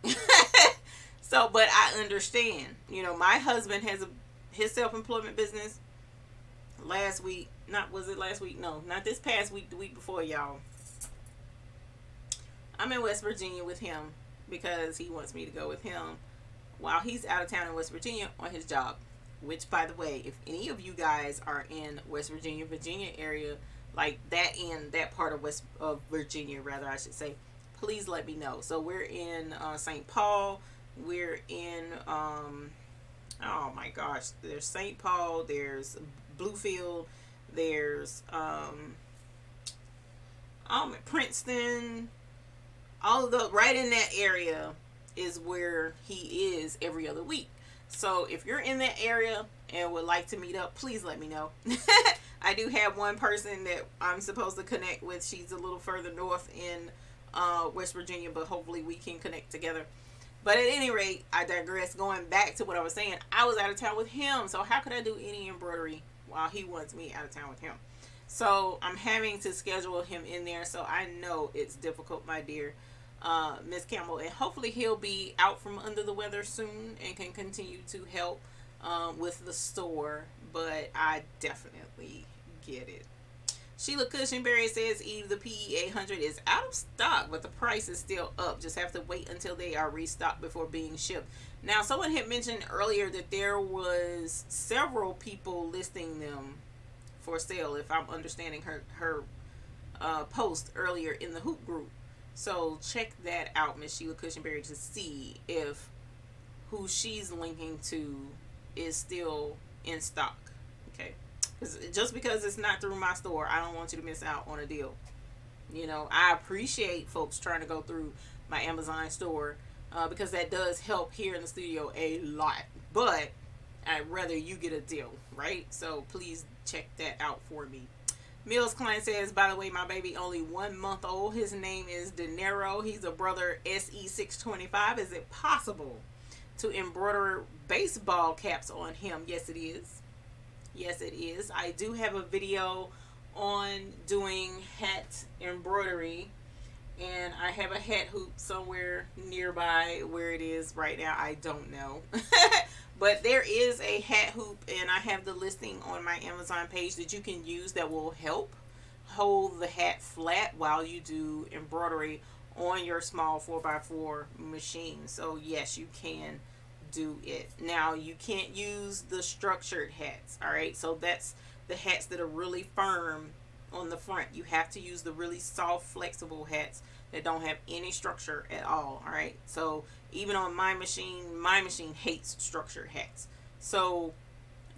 So, but I understand. You know, my husband has his self-employment business. Last week, was it last week? No, not this past week. The week before, y'all. I'm in West Virginia with him because he wants me to go with him while he's out of town in West Virginia on his job. Which, by the way, if any of you guys are in West Virginia area, like that part of Virginia, rather, I should say, please let me know. So we're in St. Paul. We're in, oh my gosh, there's St. Paul, there's Bluefield, there's Princeton. All of the right in that area is where he is every other week. So if you're in that area and would like to meet up, please let me know. I do have one person that I'm supposed to connect with. She's a little further north in West Virginia, but hopefully we can connect together. But at any rate, I digress. Going back to what I was saying, I was out of town with him. So how could I do any embroidery while he wants me out of town with him? So I'm having to schedule him in there. So I know it's difficult, my dear. Miss Campbell, and hopefully he'll be out from under the weather soon and can continue to help with the store, but I definitely get it. Sheila Cushionberry says, Eve, the PE 800 is out of stock, but the price is still up. Just have to wait until they are restocked before being shipped. Now, someone had mentioned earlier that there was several people listing them for sale, if I'm understanding her post earlier in the hoop group. So check that out, Miss Sheila Cushionberry, to see if who she's linking to is still in stock. Okay, because just because it's not through my store, I don't want you to miss out on a deal. You know, I appreciate folks trying to go through my Amazon store because that does help here in the studio a lot. But I'd rather you get a deal, right? So please check that out for me. Mills Klein says, by the way, my baby only 1 month old. His name is De Niro. He's a brother SE625. Is it possible to embroider baseball caps on him? Yes, it is. Yes, it is. I do have a video on doing hat embroidery, and I have a hat hoop somewhere nearby. Where it is right now, I don't know. But there is a hat hoop, and I have the listing on my Amazon page that you can use that will help hold the hat flat while you do embroidery on your small 4x4 machine. So yes, you can do it. Now, you can't use the structured hats, all right? So that's the hats that are really firm, on the front. You have to use the really soft, flexible hats that don't have any structure at all. All right. So even on my machine hates structured hats. So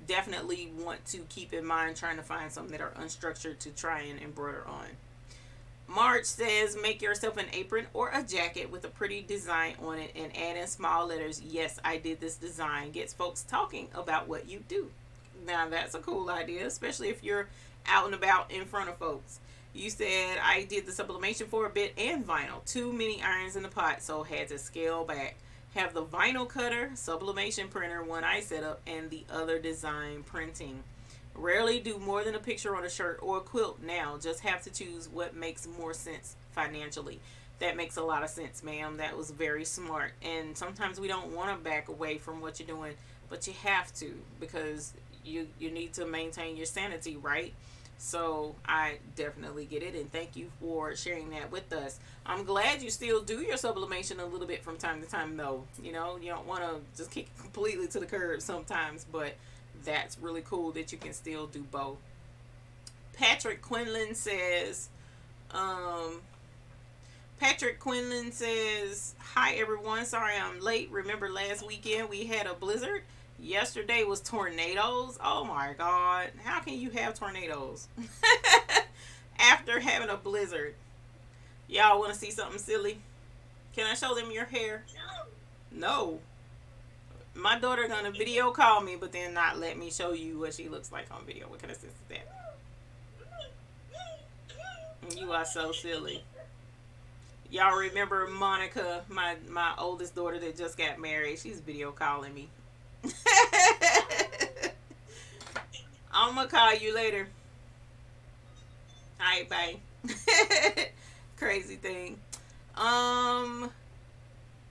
definitely want to keep in mind trying to find some that are unstructured to try and embroider on. Marge says, make yourself an apron or a jacket with a pretty design on it and add in small letters. Yes, I did this design. Gets folks talking about what you do. Now that's a cool idea, especially if you're out and about in front of folks. You said, I did the sublimation for a bit and vinyl. Too many irons in the pot, so had to scale back. Have the vinyl cutter, sublimation printer, one I set up, and the other design printing. Rarely do more than a picture on a shirt or a quilt now. Just have to choose what makes more sense financially. That makes a lot of sense, ma'am. That was very smart. And sometimes we don't want to back away from what you're doing, but you have to, because you need to maintain your sanity, right? So I definitely get it, and thank you for sharing that with us. I'm glad you still do your sublimation a little bit from time to time, though. You know, you don't want to just kick it completely to the curb sometimes, but that's really cool that you can still do both. Patrick Quinlan says, hi everyone, sorry I'm late. Remember last weekend we had a blizzard? Yesterday was tornadoes. Oh my God. How can you have tornadoes after having a blizzard? Y'all want to see something silly? Can I show them your hair? No. My daughter gonna video call me, but then not let me show you what she looks like on video. What kind of sense is that? You are so silly. Y'all remember Monica, my oldest daughter that just got married? She's video calling me. I'm gonna call you later. Alright, bye. Crazy thing. I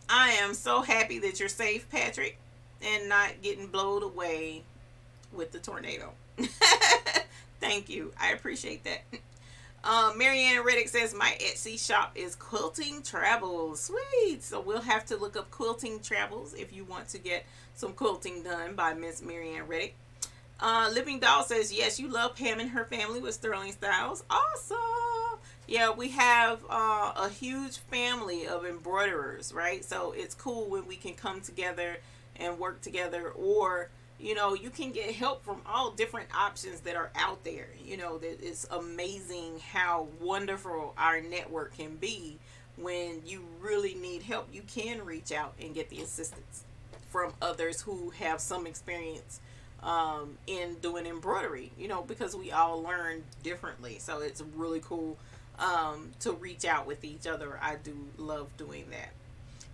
am so happy that you're safe, Patrick, and not getting blown away with the tornado. Thank you. I appreciate that. Marianne Reddick says, my Etsy shop is Quilting Travels. Sweet. So we'll have to look up Quilting Travels if you want to get some quilting done by Miss Marianne Reddick. Living Doll says, yes, you love Pam and her family with Sterling Styles. Awesome. Yeah, we have a huge family of embroiderers, right? So it's cool when we can come together and work together, or you know, you can get help from all different options that are out there. You know, that it's amazing how wonderful our network can be. When you really need help, you can reach out and get the assistance from others who have some experience in doing embroidery, you know, because we all learn differently. So it's really cool to reach out with each other. I do love doing that.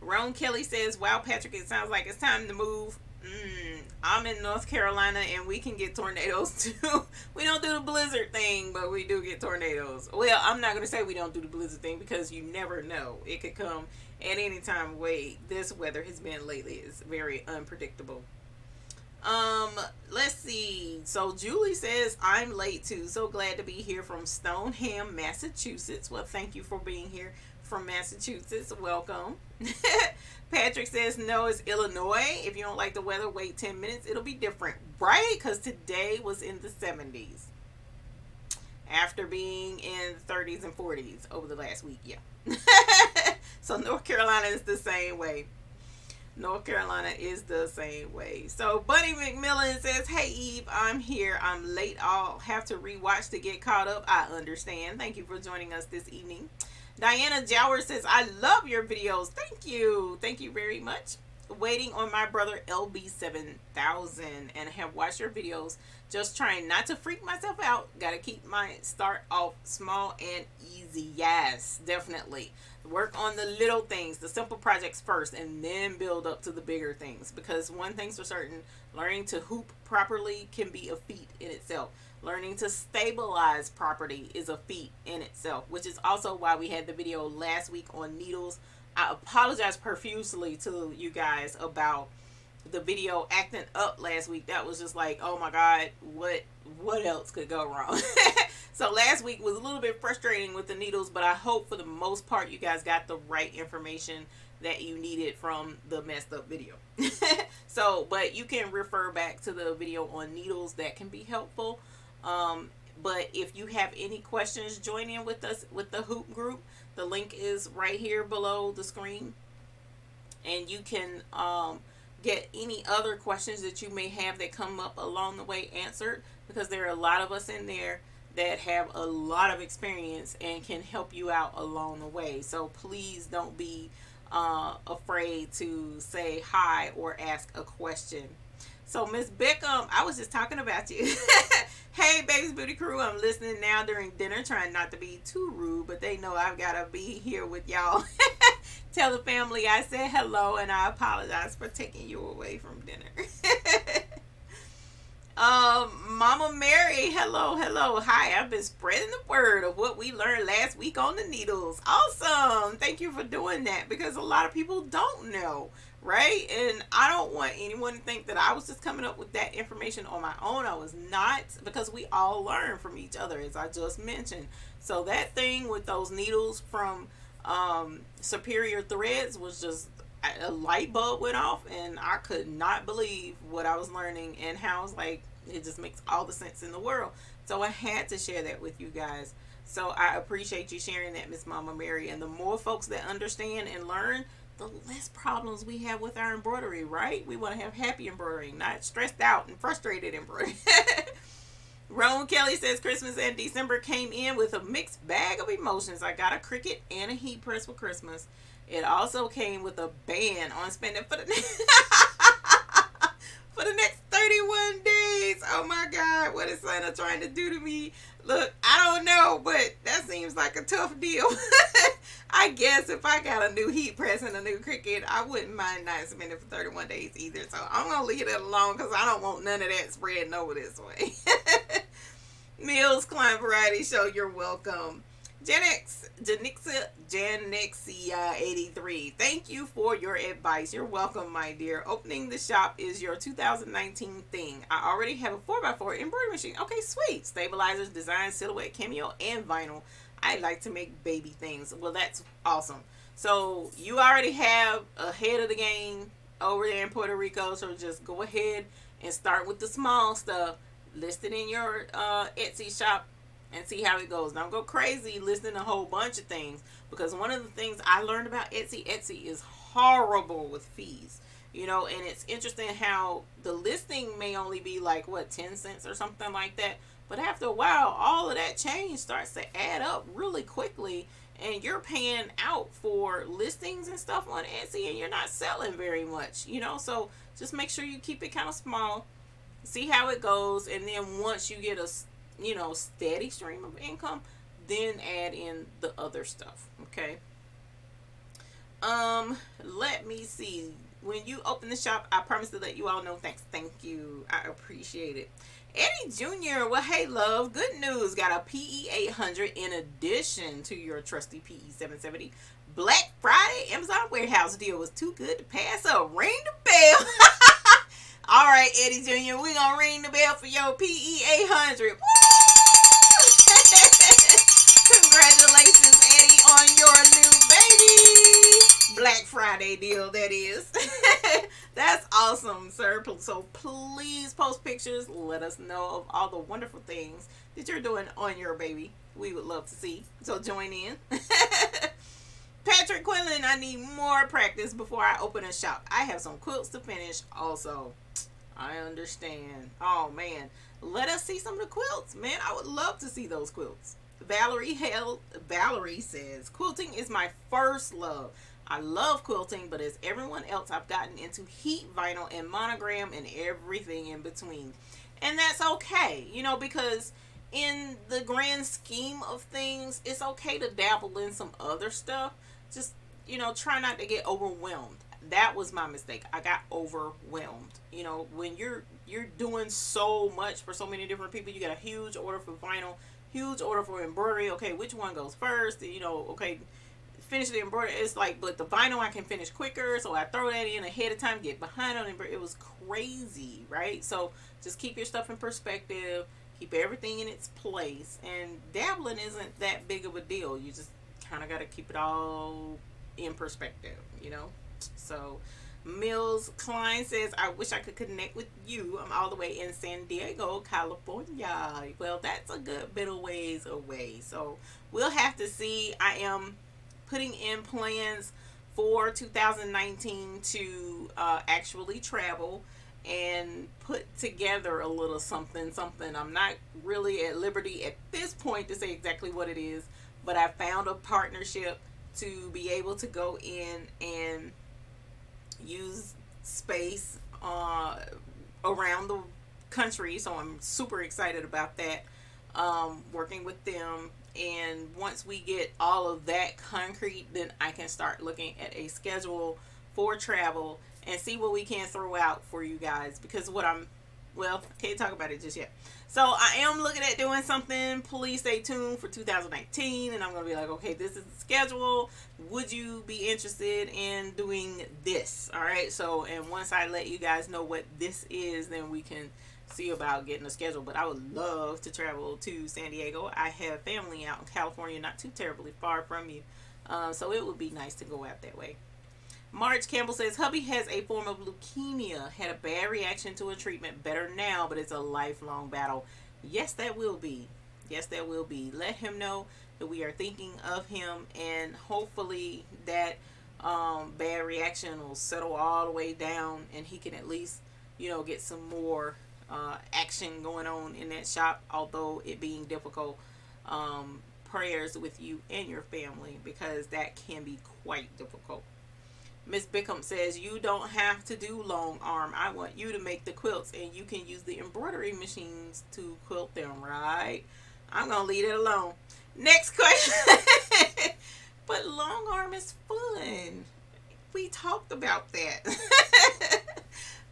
Roan Kelly says, wow, Patrick, it sounds like it's time to move. I'm in North Carolina and we can get tornadoes too. We don't do the blizzard thing, but we do get tornadoes. Well, I'm not going to say we don't do the blizzard thing, because you never know. It could come at any time. Wait, this weather has been lately is very unpredictable. Let's see. So Julie says, I'm late too. So glad to be here from Stoneham, Massachusetts. Well, thank you for being here from Massachusetts. Welcome. Patrick says, no, it's Illinois. If you don't like the weather, wait 10 minutes. It'll be different, right? Because today was in the 70s. After being in the 30s and 40s over the last week. Yeah. So North Carolina is the same way. North Carolina is the same way. So Bunny McMillan says, hey Eve, I'm here. I'm late. I'll have to rewatch to get caught up. I understand. Thank you for joining us this evening. Diana Jower says, I love your videos. Thank you. Thank you very much. Waiting on my brother LB7000 and have watched your videos. Just trying not to freak myself out. Got to keep my start off small and easy. Yes, definitely. Work on the little things, the simple projects first, and then build up to the bigger things. Because one thing's for certain, learning to hoop properly can be a feat in itself. Learning to stabilize property is a feat in itself, which is also why we had the video last week on needles. I apologize profusely to you guys about the video acting up last week. That was just like, oh my God, what else could go wrong? So last week was a little bit frustrating with the needles, but I hope for the most part you guys got the right information that you needed from the messed up video. So, but you can refer back to the video on needles. That can be helpful. But if you have any questions, join in with us with the hoop group. The link is right here below the screen, and you can get any other questions that you may have that come up along the way answered, because there are a lot of us in there that have a lot of experience and can help you out along the way. So please don't be afraid to say hi or ask a question. So Miss Beckham, I was just talking about you. Hey, Baby's Beauty Crew, I'm listening now during dinner, trying not to be too rude, but they know I've got to be here with y'all. Tell the family I said hello, and I apologize for taking you away from dinner. Mama Mary, hello, hello. Hi, I've been spreading the word of what we learned last week on the needles. Awesome. Thank you for doing that, because a lot of people don't know, right? And I don't want anyone to think that I was just coming up with that information on my own. I was not, because we all learn from each other, as I just mentioned. So that thing with those needles from Superior Threads was just a light bulb went off, and I could not believe what I was learning, and how I was like, it just makes all the sense in the world. So I had to share that with you guys. So I appreciate you sharing that, Miss Mama Mary. And the more folks that understand and learn, the less problems we have with our embroidery, right? We want to have happy embroidery, not stressed out and frustrated embroidery. Roan Kelly says Christmas and December came in with a mixed bag of emotions. I got a Cricut and a heat press for Christmas. It also came with a ban on spending for the for the next 31 days. Oh my God, what is Santa trying to do to me? Look, I don't know, but that seems like a tough deal. I guess if I got a new heat press and a new Cricut, I wouldn't mind not spending for 31 days either. So I'm going to leave it alone, because I don't want none of that spreading over this way. Mills Klein Variety Show, you're welcome. Janixia 83, thank you for your advice. You're welcome, my dear. Opening the shop is your 2019 thing. I already have a 4x4 embroidery machine. Okay, sweet. Stabilizers, design, silhouette, cameo, and vinyl. I like to make baby things. Well, that's awesome. So you already have ahead of the game over there in Puerto Rico. So just go ahead and start with the small stuff. List it in your Etsy shop and see how it goes. Don't go crazy listing a whole bunch of things, because one of the things I learned about Etsy is horrible with fees. You know, and it's interesting how the listing may only be like, what, 10 cents or something like that. But after a while, all of that change starts to add up really quickly, and you're paying out for listings and stuff on Etsy, and you're not selling very much, you know. So just make sure you keep it kind of small, see how it goes, and then once you get a, you know, steady stream of income, then add in the other stuff. Okay. Let me see. When you open the shop, I promise to let you all know. Thanks. Thank you. I appreciate it. Eddie Jr. Well, hey, love. Good news. Got a PE 800 in addition to your trusty PE 770. Black Friday Amazon warehouse deal was too good to pass up. Ring the bell. All right, Eddie Jr. We're going to ring the bell for your PE 800. Woo! Congratulations, Eddie, on your new baby. Black Friday deal, that is. That's awesome, sir. So please post pictures. Let us know of all the wonderful things that you're doing on your baby. We would love to see. So join in. Patrick Quinlan, I need more practice before I open a shop. I have some quilts to finish also. I understand. Oh, man. Let us see some of the quilts, man. I would love to see those quilts. Valerie says, quilting is my first love. I love quilting, but as everyone else, I've gotten into heat vinyl and monogram and everything in between. And that's okay, you know, because in the grand scheme of things, it's okay to dabble in some other stuff. Just, you know, try not to get overwhelmed. That was my mistake. I got overwhelmed. You know, when you're doing so much for so many different people, you got a huge order for vinyl, huge order for embroidery. Okay, which one goes first? You know, okay, finish the embroidery. It's like, but the vinyl I can finish quicker, so I throw that in ahead of time, get behind on embroidery. It was crazy, right? So just keep your stuff in perspective, keep everything in its place, and dabbling isn't that big of a deal. You just kind of got to keep it all in perspective, you know. So Mills Klein says, I wish I could connect with you. I'm all the way in San Diego, California. Well, that's a good bit of ways away. So we'll have to see. I am putting in plans for 2019 to actually travel and put together a little something. I'm not really at liberty at this point to say exactly what it is, but I found a partnership to be able to go in and use space around the country. So I'm super excited about that, working with them. And once we get all of that concrete, then I can start looking at a schedule for travel and see what we can throw out for you guys. Because well, I can't talk about it just yet. So I am looking at doing something. Please stay tuned for 2019. And I'm going to be like, okay, this is the schedule. Would you be interested in doing this? All right. So, and once I let you guys know what this is, then we can see about getting a schedule. But I would love to travel to San Diego. I have family out in California, not too terribly far from you. So it would be nice to go out that way. Marge Campbell says, hubby has a form of leukemia, had a bad reaction to a treatment, better now, but it's a lifelong battle. Yes, that will be. Yes, that will be. Let him know that we are thinking of him, and hopefully that bad reaction will settle all the way down, and he can at least, get some more action going on in that shop, although it being difficult. Prayers with you and your family, because that can be quite difficult. Miss Bickham says, you don't have to do long arm. I want you to make the quilts, and you can use the embroidery machines to quilt them, right? I'm going to leave it alone. Next question. But long arm is fun. We talked about that.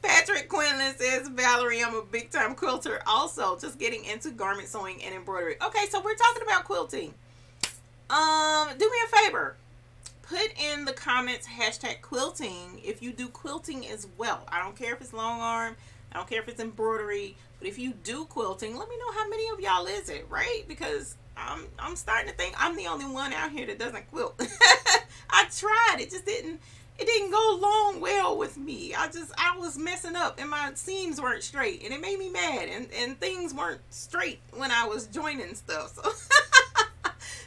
Patrick Quinlan says, Valerie, I'm a big time quilter. Also, just getting into garment sewing and embroidery. Okay, so we're talking about quilting. Do me a favor. Put in the comments #quilting if you do quilting as well. I don't care if it's long arm. I don't care if it's embroidery. But if you do quilting, let me know how many of y'all is it, right? Because I'm starting to think I'm the only one out here that doesn't quilt. I tried. It just didn't go long well with me. I was messing up, and my seams weren't straight, and it made me mad, and things weren't straight when I was joining stuff. So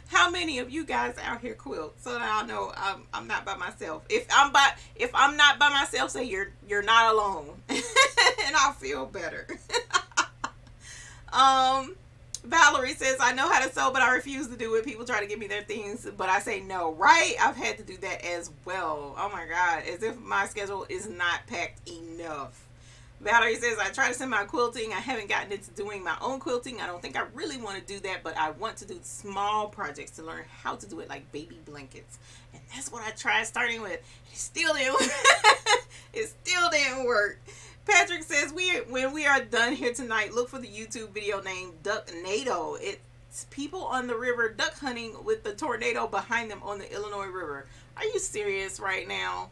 how many of you guys out here quilt, so that I'll know I'm not by myself? If I'm not by myself, say you're not alone, and I'll feel better. Valerie says, I know how to sew, but I refuse to do it. People try to give me their things, but I say no. Right? I've had to do that as well. Oh my God, as if my schedule is not packed enough. Valerie says, I try to send my quilting. I haven't gotten into doing my own quilting. I don't think I really want to do that, but I want to do small projects to learn how to do it, like baby blankets. And that's what I tried starting with. It still didn't work. It still didn't work. Patrick says, when we are done here tonight, look for the YouTube video named Ducknado. It's people on the river duck hunting with the tornado behind them on the Illinois River. Are you serious right now?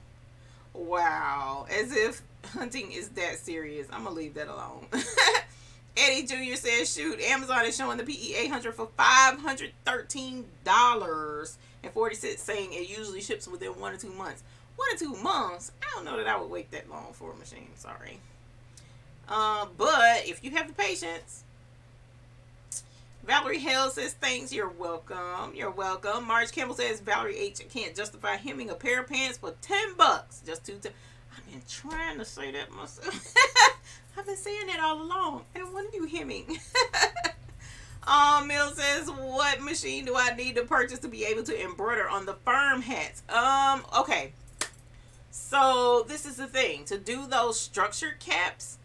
Wow. As if hunting is that serious. I'm gonna leave that alone. Eddie Jr. says, shoot, Amazon is showing the PE 800 for $513.40, saying it usually ships within 1 or 2 months. 1 or 2 months? I don't know that I would wait that long for a machine. Sorry. But if you have the patience. Valerie Hale says, thanks, you're welcome. You're welcome. Marge Campbell says, Valerie H. can't justify hemming a pair of pants for $10. Just I've been trying to say that myself. I've been saying that all along. I don't want to do hemming. Mill says, what machine do I need to purchase to be able to embroider on the firm hats? Okay. So this is the thing. To do those structured caps,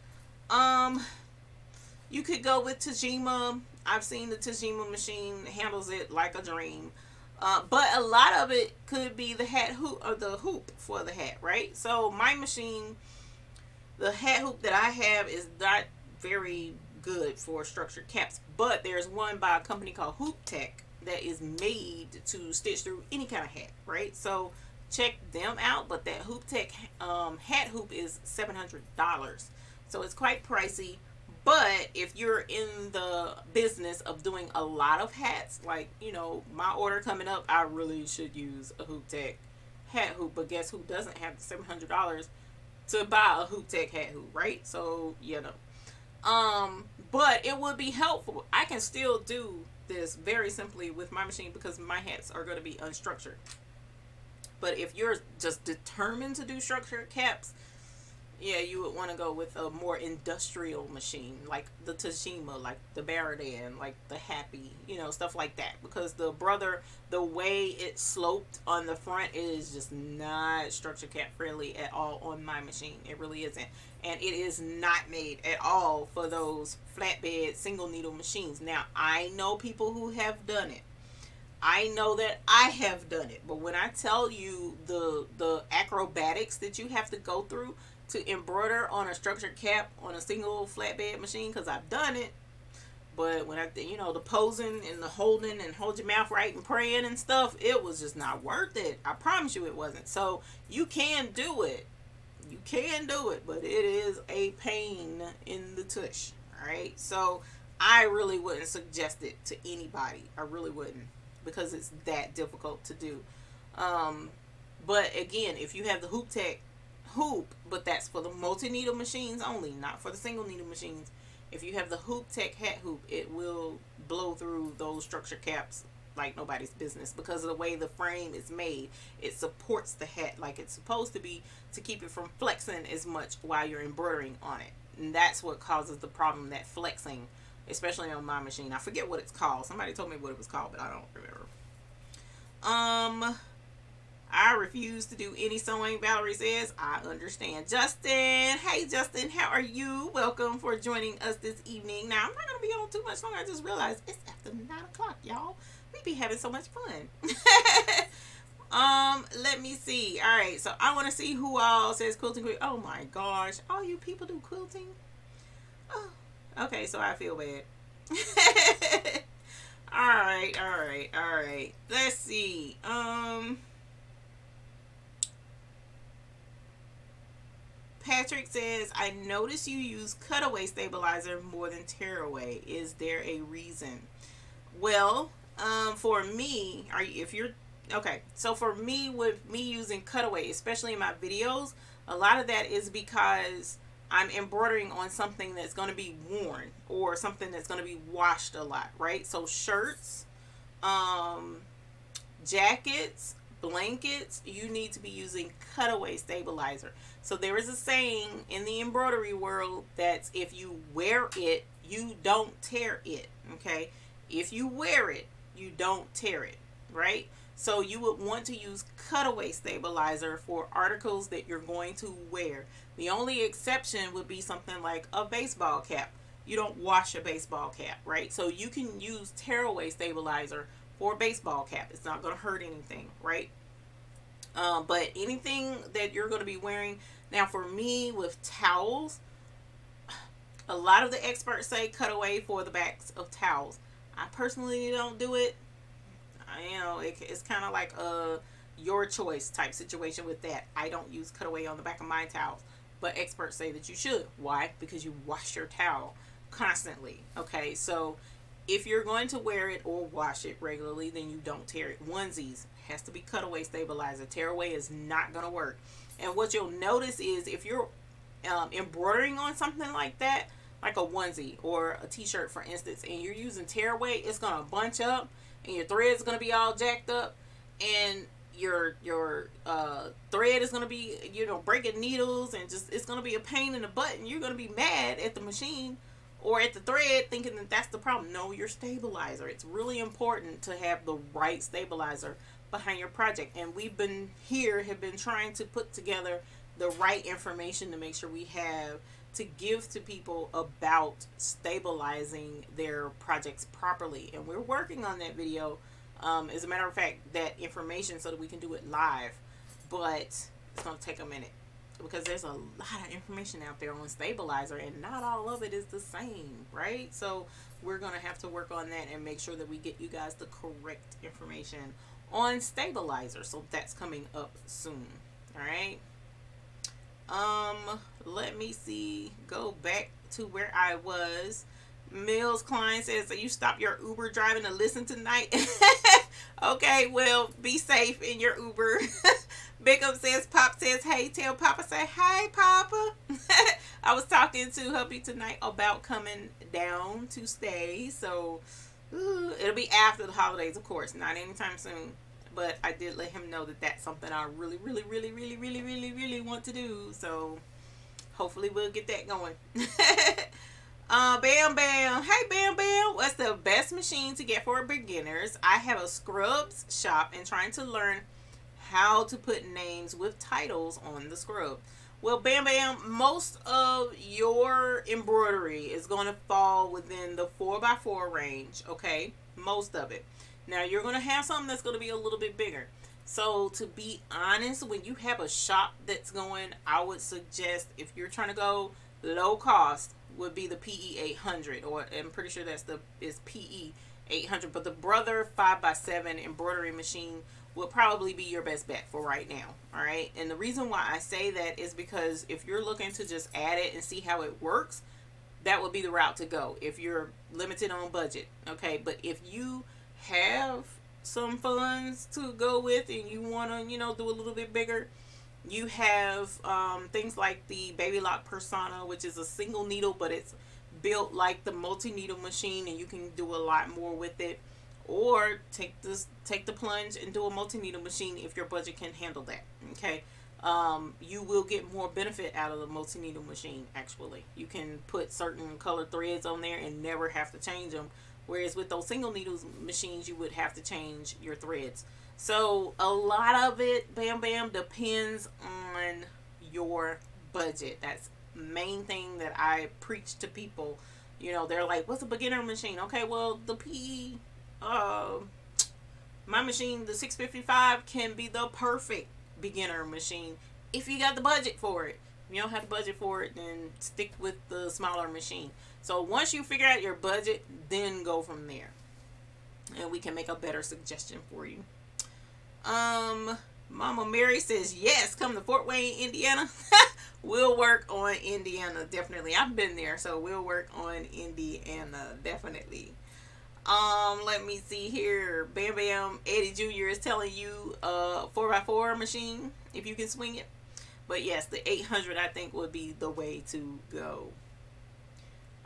you could go with Tajima. I've seen the Tajima machine handles it like a dream. But a lot of it could be the hat hoop, or the hoop for the hat, right? So my machine, the hat hoop that I have is not very good for structured caps, but there's one by a company called Hoop Tech that is made to stitch through any kind of hat, right? So check them out. But that Hoop Tech hat hoop is $700, so it's quite pricey. But if you're in the business of doing a lot of hats, like, my order coming up, I really should use a Hoop Tech hat hoop. But guess who doesn't have the $700 to buy a Hoop Tech hat hoop, right? So, you know. But it would be helpful. I can still do this very simply with my machine because my hats are going to be unstructured. But if you're just determined to do structured caps, yeah, you would want to go with a more industrial machine, like the Tajima, like the Baradan, like the Happy, you know, stuff like that. Because the way it sloped on the front is just not structure cap friendly at all on my machine. It really isn't. And it is not made at all for those flatbed single needle machines. Now, I know people who have done it. I know that I have done it. But when I tell you the acrobatics that you have to go through to embroider on a structured cap on a single flatbed machine, because I've done it. But when the posing and the holding and hold your mouth right and praying and stuff, it was just not worth it. I promise you it wasn't. So you can do it. You can do it, but it is a pain in the tush. All right. So I really wouldn't suggest it to anybody. I really wouldn't, because it's that difficult to do. But again, if you have the Hoop Tech hoop, but that's for the multi-needle machines only, not for the single needle machines. If you have the Hoop Tech hat hoop, it will blow through those structure caps like nobody's business because of the way the frame is made. It supports the hat like it's supposed to be to keep it from flexing as much while you're embroidering on it. And that's what causes the problem, that flexing, especially on my machine. I forget what it's called. Somebody told me what it was called, but I don't remember. I refuse to do any sewing, Valerie says. I understand. Justin. Hey, Justin. How are you? Welcome for joining us this evening. Now, I'm not going to be on too much longer. I just realized it's after 9 o'clock, y'all. We be having so much fun. Let me see. All right. So, I want to see who all says quilting. Oh, my gosh. All you people do quilting? Oh, okay. So, I feel bad. All right. Let's see. Patrick says, I notice you use cutaway stabilizer more than tearaway. Is there a reason? Well, for me, for me, with me using cutaway, especially in my videos, a lot of that is because I'm embroidering on something that's going to be worn or something that's going to be washed a lot, right? So shirts, jackets, blankets, you need to be using cutaway stabilizer. So there is a saying in the embroidery world that if you wear it, you don't tear it. Okay, if you wear it, you don't tear it, right? So you would want to use cutaway stabilizer for articles that you're going to wear. The only exception would be something like a baseball cap. You don't wash a baseball cap, right? So you can use tearaway stabilizer for a baseball cap. It's not going to hurt anything, right? But anything that you're going to be wearing. Now, for me, with towels, a lot of the experts say cutaway for the backs of towels. I personally don't do it. It's kind of like a your choice type situation with that. I don't use cutaway on the back of my towels, but experts say that you should. Why? Because you wash your towel constantly. Okay, so if you're going to wear it or wash it regularly, then you don't tear it. Onesies has to be cutaway stabilizer. Tearaway is not going to work. And what you'll notice is if you're embroidering on something like that, like a onesie or a t-shirt, for instance, and you're using tearaway, it's going to bunch up and your thread's going to be all jacked up, and your thread is going to be, breaking needles, and just it's going to be a pain in the butt, and you're going to be mad at the machine or at the thread thinking that that's the problem. No, your stabilizer. It's really important to have the right stabilizer behind your project, and have been trying to put together the right information to make sure we have to give to people about stabilizing their projects properly, and we're working on that video, as a matter of fact, that information, so that we can do it live. But it's going to take a minute because there's a lot of information out there on stabilizer, and not all of it is the same, right? So we're going to have to work on that and make sure that we get you guys the correct information on stabilizer. So that's coming up soon. All right. Let me see. Go back to where I was. Mills Klein says, so you stop your Uber driving to listen tonight. Okay, well, be safe in your Uber. Big Up says, Pop says, hey, tell Papa, say, hey, Papa. I was talking to hubby tonight about coming down to stay. So, it'll be after the holidays, of course, not anytime soon. But I did let him know that that's something I really, really, really, really, really, really, really want to do. So, hopefully we'll get that going. Bam Bam. Hey Bam Bam. What's the best machine to get for beginners? I have a scrubs shop and trying to learn how to put names with titles on the scrub. Well, Bam Bam, most of your embroidery is going to fall within the 4x4 range, okay? Most of it. Now, you're going to have something that's going to be a little bit bigger. So, to be honest, when you have a shop that's going, I would suggest, if you're trying to go low cost, would be the PE 800, or I'm pretty sure that's is PE 800, but the Brother 5x7 embroidery machine will probably be your best bet for right now. All right, and the reason why I say that is because if you're looking to just add it and see how it works, that would be the route to go if you're limited on budget. Okay, but if you have some funds to go with and you want to, you know, do a little bit bigger, you have things like the Baby Lock Persona, which is a single needle, but it's built like the multi-needle machine, and you can do a lot more with it. Or take the plunge and do a multi-needle machine if your budget can handle that. Okay, you will get more benefit out of the multi-needle machine. Actually, you can put certain color threads on there and never have to change them. Whereas with those single needles machines, you would have to change your threads. So a lot of it, Bam Bam, depends on your budget. That's the main thing that I preach to people. You know, they're like, what's a beginner machine? Okay, well, the PE, my machine, the 655, can be the perfect beginner machine if you got the budget for it. If you don't have the budget for it, then stick with the smaller machine. So once you figure out your budget, then go from there. And we can make a better suggestion for you. Mama Mary says, yes, come to Fort Wayne, Indiana. We'll work on Indiana, definitely. I've been there, so we'll work on Indiana, definitely. Let me see here. Bam Bam, Eddie Jr. is telling you 4x4 machine, if you can swing it. But yes, the 800, I think, would be the way to go.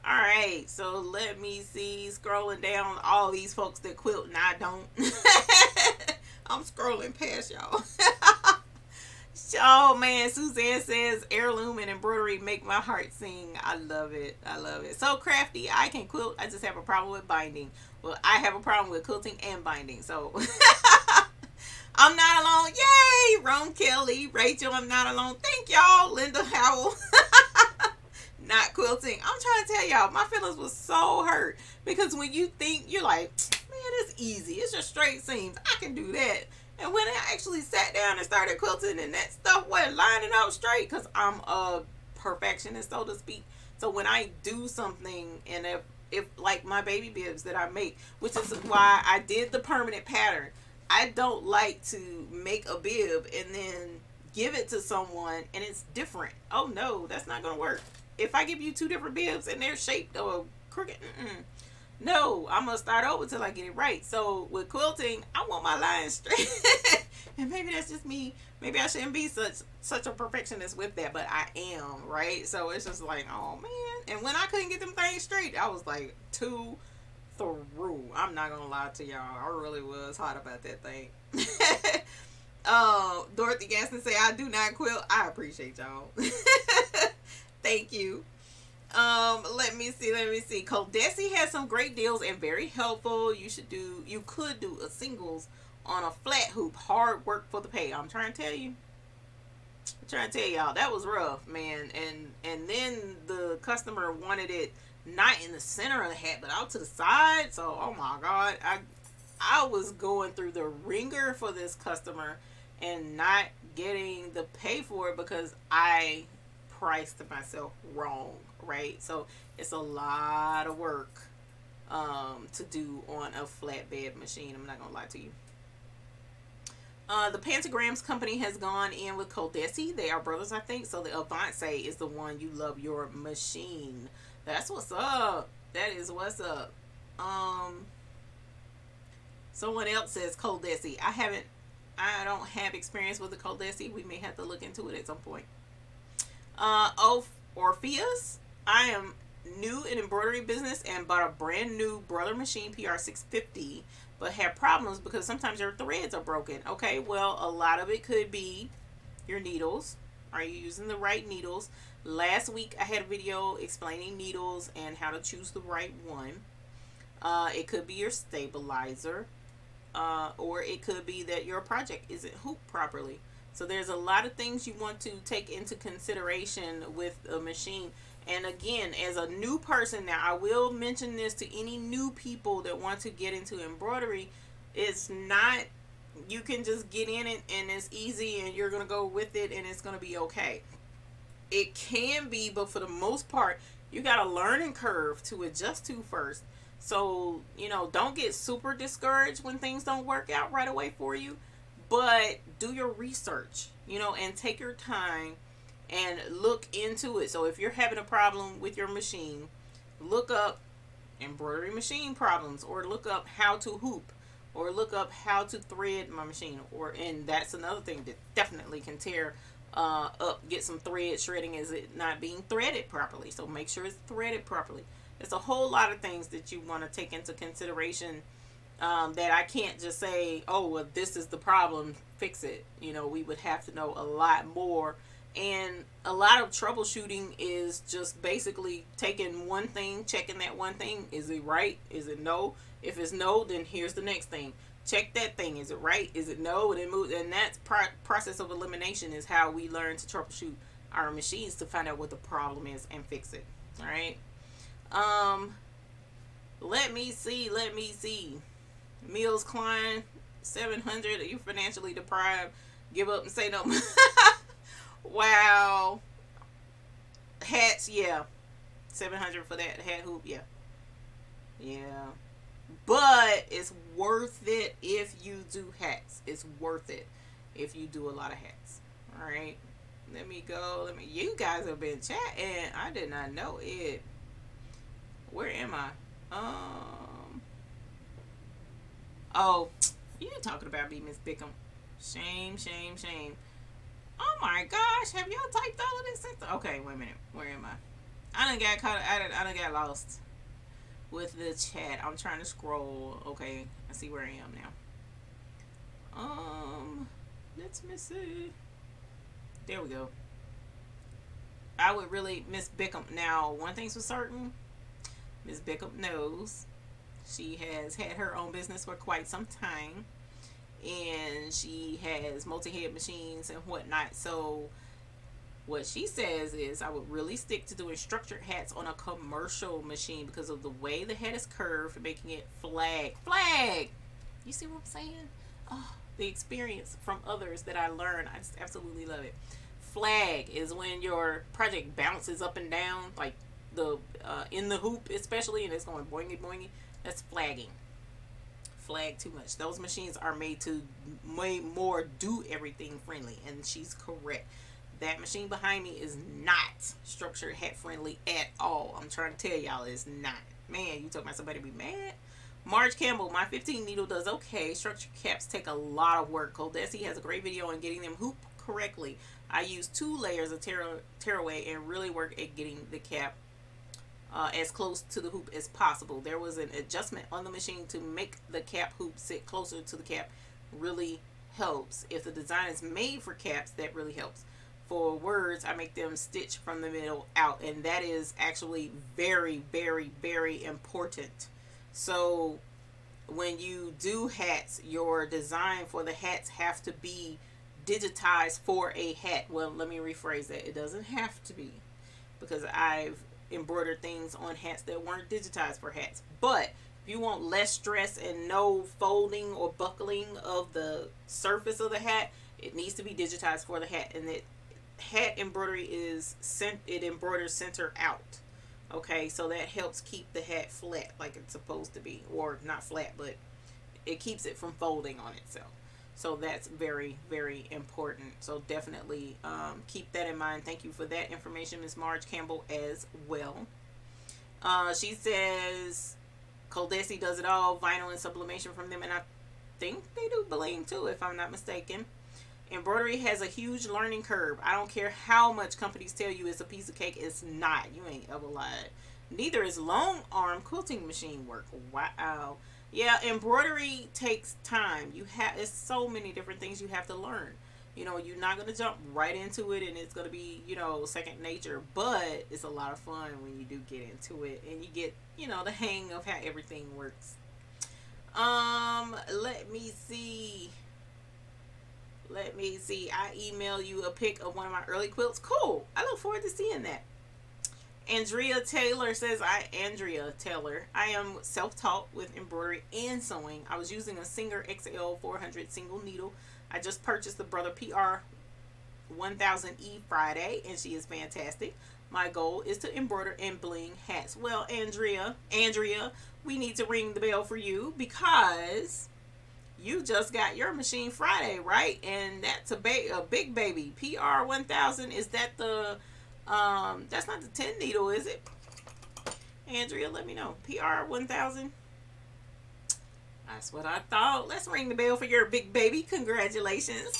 Alright, so let me see. Scrolling down all these folks that quilt, and I don't. I'm scrolling past y'all. Oh man, Suzanne says heirloom and embroidery make my heart sing. I love it. I love it. So crafty. I can quilt. I just have a problem with binding. Well, I have a problem with quilting and binding. So I'm not alone. Yay! Rome Kelly, Rachel, I'm not alone. Thank y'all. Linda Howell. Not quilting. I'm trying to tell y'all, my feelings was so hurt because when you think, you're like, man, it's easy. It's just straight seams. I can do that. And when I actually sat down and started quilting and that stuff wasn't lining up straight, because I'm a perfectionist, so to speak. So when I do something, and if like my baby bibs that I make, which is why I did the permanent pattern, I don't like to make a bib and then give it to someone and it's different. Oh no, that's not going to work. If I give you two different bibs and they're shaped or crooked, no, I'm going to start over till I get it right. So with quilting, I want my lines straight. And maybe that's just me. Maybe I shouldn't be such a perfectionist with that, but I am, right? So it's just like, oh man. And when I couldn't get them things straight, I was like through. I'm not going to lie to y'all. I really was hot about that thing. Dorothy Gaston say, I do not quilt. I appreciate y'all. Thank you. Let me see. Coldesi has some great deals and very helpful. You could do a singles on a flat hoop. Hard work for the pay. I'm trying to tell you. Y'all, that was rough, man. And then the customer wanted it not in the center of the hat, but out to the side. So, oh my God, I was going through the ringer for this customer and not getting the pay for it because I priced myself wrong, right? So it's a lot of work to do on a flatbed machine. I'm not gonna lie to you. The Pentagrams company has gone in with Coldesi. They are brothers, I think. So the Avance is the one you love your machine. That's what's up. That is what's up. Um, Someone else says Coldesi. I don't have experience with the Coldesi. We may have to look into it at some point. Orpheus. I am new in embroidery business and bought a brand new broiler machine PR650, but had problems because sometimes your threads are broken. Okay, well, a lot of it could be your needles. Are you using the right needles? Last week I had a video explaining needles and how to choose the right one. It could be your stabilizer, or it could be that your project isn't hooped properly. So there's a lot of things you want to take into consideration with a machine. And again, as a new person, now I will mention this to any new people that want to get into embroidery. It's not, you can just get in it and it's easy and you're going to go with it and it's going to be okay. It can be, but for the most part, you got a learning curve to adjust to first. So, don't get super discouraged when things don't work out right away for you, but do your research, and take your time and look into it. So if you're having a problem with your machine, look up embroidery machine problems, or look up how to hoop, or look up how to thread my machine, and that's another thing that definitely can tear up, get some thread shredding, is it not being threaded properly. So make sure it's threaded properly. There's a whole lot of things that you want to take into consideration, that I can't just say, oh, well, this is the problem, fix it. We would have to know a lot more. And a lot of troubleshooting is just basically taking one thing, checking that one thing. Is it right? Is it no? If it's no, then here's the next thing. Check that thing. Is it right? Is it no? And then move. And that's process of elimination is how we learn to troubleshoot our machines, to find out what the problem is and fix it. All right. Let me see. Mills Klein, 700. Are you financially deprived? Give up and say no. Wow. Hats, yeah. 700 for that hat hoop, yeah. Yeah. But it's worth it if you do hats. It's worth it if you do a lot of hats. Alright. Let me go. You guys have been chatting. I did not know it. Where am I? Oh, you talking about me, Miss Bickham. Shame. Oh my gosh, have y'all typed all of this? Okay, wait a minute. Where am I? I done got caught. I done got lost with the chat. I'm trying to scroll. Okay, I see where I am now. Let's see. There we go. I would really Miss Bickham. Now, one thing's for certain. Miss Bickham knows. She has had her own business for quite some time, and she has multi-head machines and whatnot. So what she says is, I would really stick to doing structured hats on a commercial machine because of the way the head is curved, making it flag. You see what I'm saying? Oh, the experience from others that I learned, I just absolutely love it. Flag is when your project bounces up and down, like the in the hoop especially, and it's going boingy boingy. That's flagging. Flag too much. Those machines are made to way more do everything friendly, and she's correct. That machine behind me is not structured hat friendly at all. I'm trying to tell y'all, it's not. Man, you talking about somebody to be mad? Marge Campbell, my 15 needle does okay. Structured caps take a lot of work. Coldesi has a great video on getting them hooped correctly. I use 2 layers of tearaway and really work at getting the cap as close to the hoop as possible. There was an adjustment on the machine to make the cap hoop sit closer to the cap. Really helps. If the design is made for caps, that really helps. For words, I make them stitch from the middle out, and that is actually very, very, very important. So when you do hats, your design for the hats have to be digitized for a hat. Well, let me rephrase that. It doesn't have to be, because I've embroidered things on hats that weren't digitized for hats. But if you want less stress and no folding or buckling of the surface of the hat, it needs to be digitized for the hat. And it hat embroidery is it embroiders center out. Okay, so that helps keep the hat flat like it's supposed to be, or not flat, but it keeps it from folding on itself. So that's very, very important. So definitely keep that in mind. Thank you for that information, Ms. Marge Campbell, as well. She says Coldesi does it all, vinyl and sublimation from them, and I think they do bling too, if I'm not mistaken. Embroidery has a huge learning curve. I don't care how much companies tell you it's a piece of cake. It's not. You ain't ever lied. Neither is long arm quilting machine work. Wow. Yeah, embroidery takes time. It's so many different things you have to learn. You know, you're not going to jump right into it and it's going to be, you know, second nature, but it's a lot of fun when you do get into it and you get, you know, the hang of how everything works. Let me see. I email you a pic of one of my early quilts. Cool. I look forward to seeing that. Andrea Taylor says, Andrea Taylor, I am self-taught with embroidery and sewing. I was using a Singer XL 400 single needle. I just purchased the Brother PR 1000E Friday, and she is fantastic. My goal is to embroider and bling hats. Well, Andrea, we need to ring the bell for you because you just got your machine Friday, right? And that's a big baby. PR 1000, is that the that's not the 10 needle, is it? Andrea, let me know. PR 1000. That's what I thought. Let's ring the bell for your big baby. Congratulations.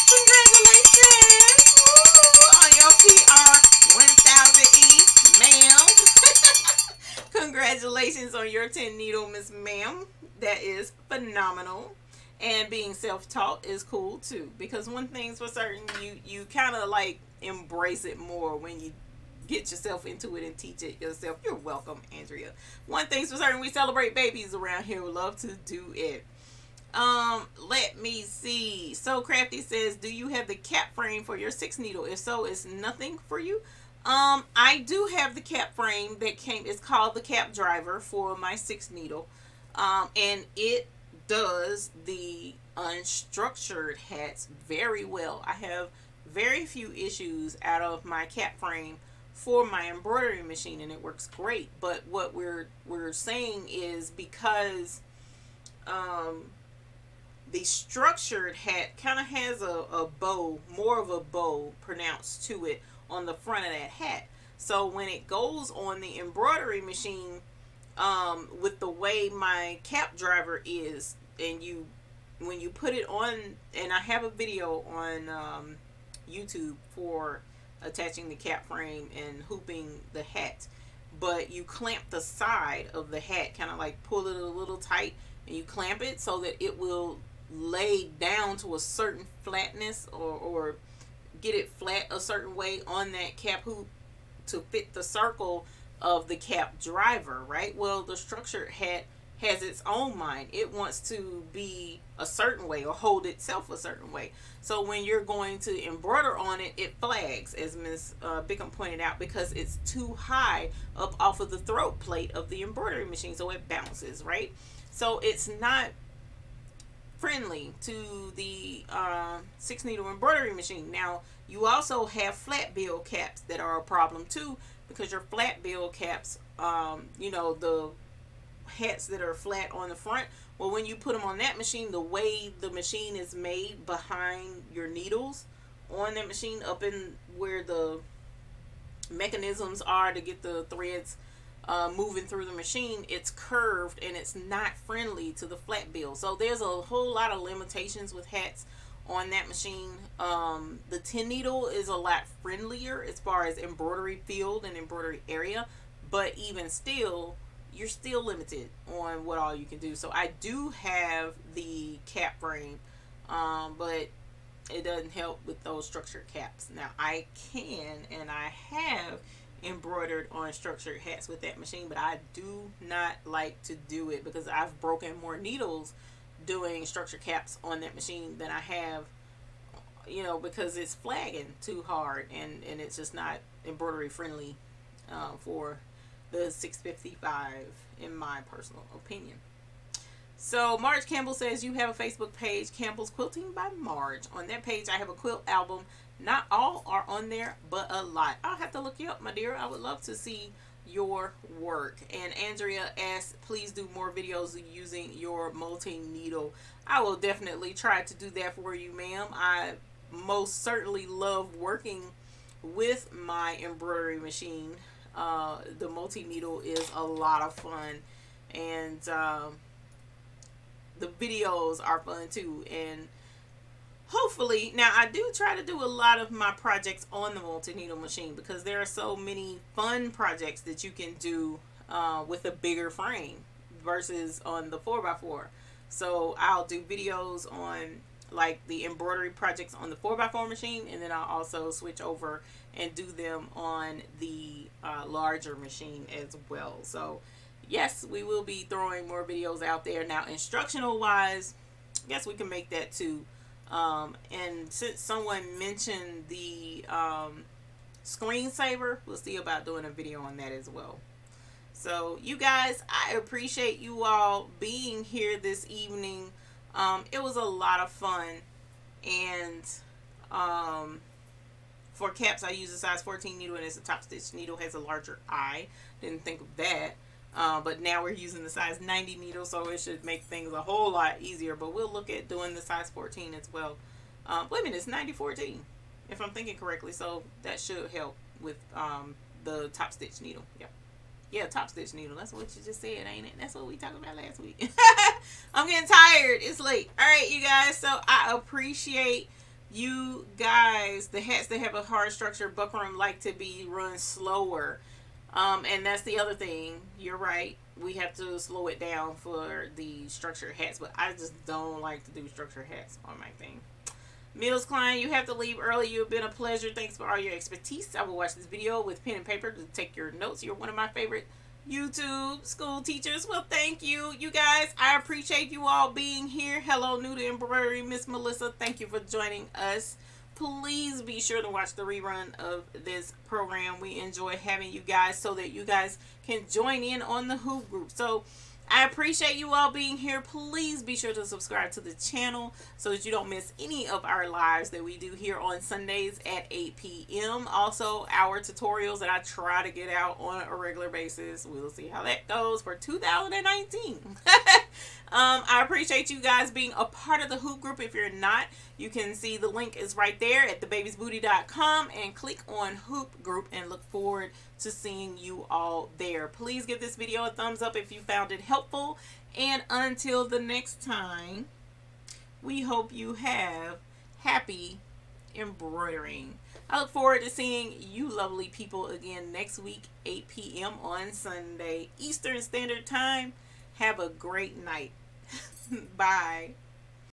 Congratulations. Woo, on your PR 1000E, ma'am. Congratulations on your 10 needle, Miss Ma'am. That is phenomenal. And being self-taught is cool too, because one thing's for certain, you kind of like embrace it more when you get yourself into it and teach it yourself. You're welcome, Andrea. One thing's for certain, we celebrate babies around here. We love to do it. Let me see. So Crafty says, do you have the cap frame for your 6 needle? If so, it's nothing for you. I do have the cap frame that came. It's called the cap driver for my 6 needle. And it does the unstructured hats very well. I have very few issues out of my cap frame for my embroidery machine, and it works great. But what we're saying is, because the structured hat kind of has a bow, more of a bow pronounced to it on the front of that hat. So when it goes on the embroidery machine, with the way my cap driver is, and when you put it on, and I have a video on YouTube for attaching the cap frame and hooping the hat, but you clamp the side of the hat, kind of like pull it a little tight, and you clamp it so that it will lay down to a certain flatness, or get it flat a certain way on that cap hoop to fit the circle of the cap driver, right? Well, the structured hat has its own mind. It wants to be a certain way or hold itself a certain way. So when you're going to embroider on it, it flags, as Miss Bickham pointed out, because it's too high up off of the throat plate of the embroidery machine, so it bounces, right? So it's not friendly to the 6 needle embroidery machine. Now, you also have flat bill caps that are a problem too, because your flat bill caps, you know, the hats that are flat on the front, well, when you put them on that machine, the way the machine is made behind your needles on that machine, up in where the mechanisms are to get the threads moving through the machine, it's curved and it's not friendly to the flat bill. So there's a whole lot of limitations with hats on that machine. The 10 needle is a lot friendlier as far as embroidery field and embroidery area, but even still, you're still limited on what all you can do. So I do have the cap frame, but it doesn't help with those structured caps. Now I can, and I have embroidered on structured hats with that machine, but I do not like to do it because I've broken more needles doing structured caps on that machine than I have, you know, because it's flagging too hard, and it's just not embroidery friendly for the 655, in my personal opinion. So Marge Campbell says, you have a Facebook page, Campbell's Quilting by Marge. On that page I have a quilt album. Not all are on there, but a lot. I'll have to look you up, my dear. I would love to see your work. And Andrea asks, please do more videos using your multi-needle. I will definitely try to do that for you, ma'am. I most certainly love working with my embroidery machine. the multi-needle is a lot of fun, and the videos are fun too. And hopefully, now I do try to do a lot of my projects on the multi-needle machine because there are so many fun projects that you can do with a bigger frame versus on the 4x4. So I'll do videos on like the embroidery projects on the 4x4 machine, and then I'll also switch over and do them on the larger machine as well. So yes, we will be throwing more videos out there. Now instructional wise, I guess we can make that too. And since someone mentioned the screensaver, we'll see about doing a video on that as well. So you guys, I appreciate you all being here this evening. It was a lot of fun, and for caps I use a size 14 needle, and it's a top stitch needle, has a larger eye. Didn't think of that, but now we're using the size 90 needle, so it should make things a whole lot easier. But we'll look at doing the size 14 as well. Wait a minute, it's 90-14 if I'm thinking correctly, so that should help with the top stitch needle. Yep. Yeah, top stitch needle. That's what you just said, ain't it? That's what we talked about last week. I'm getting tired. It's late. All right, you guys. So I appreciate you guys. The hats that have a hard structure buckram like to be run slower. And that's the other thing. You're right. We have to slow it down for the structured hats, but I just don't like to do structured hats on my thing. Mills Klein, you have to leave early. You've been a pleasure. Thanks for all your expertise. I will watch this video with pen and paper to take your notes. You're one of my favorite YouTube school teachers. Well, thank you. You guys, I appreciate you all being here. Hello, new to embroidery, Miss Melissa. Thank you for joining us. Please be sure to watch the rerun of this program. We enjoy having you guys so that you guys can join in on the hoop group. So I appreciate you all being here. Please be sure to subscribe to the channel so that you don't miss any of our lives that we do here on Sundays at 8 p.m. Also, our tutorials that I try to get out on a regular basis. We'll see how that goes for 2019. I appreciate you guys being a part of the hoop group. If you're not, you can see the link is right there at thebabiesbooty.com and click on hoop group, and look forward to seeing you all there. Please give this video a thumbs up if you found it helpful, and until the next time, we hope you have happy embroidering. I look forward to seeing you lovely people again next week, 8 p.m. on Sunday Eastern Standard Time. Have a great night. Bye.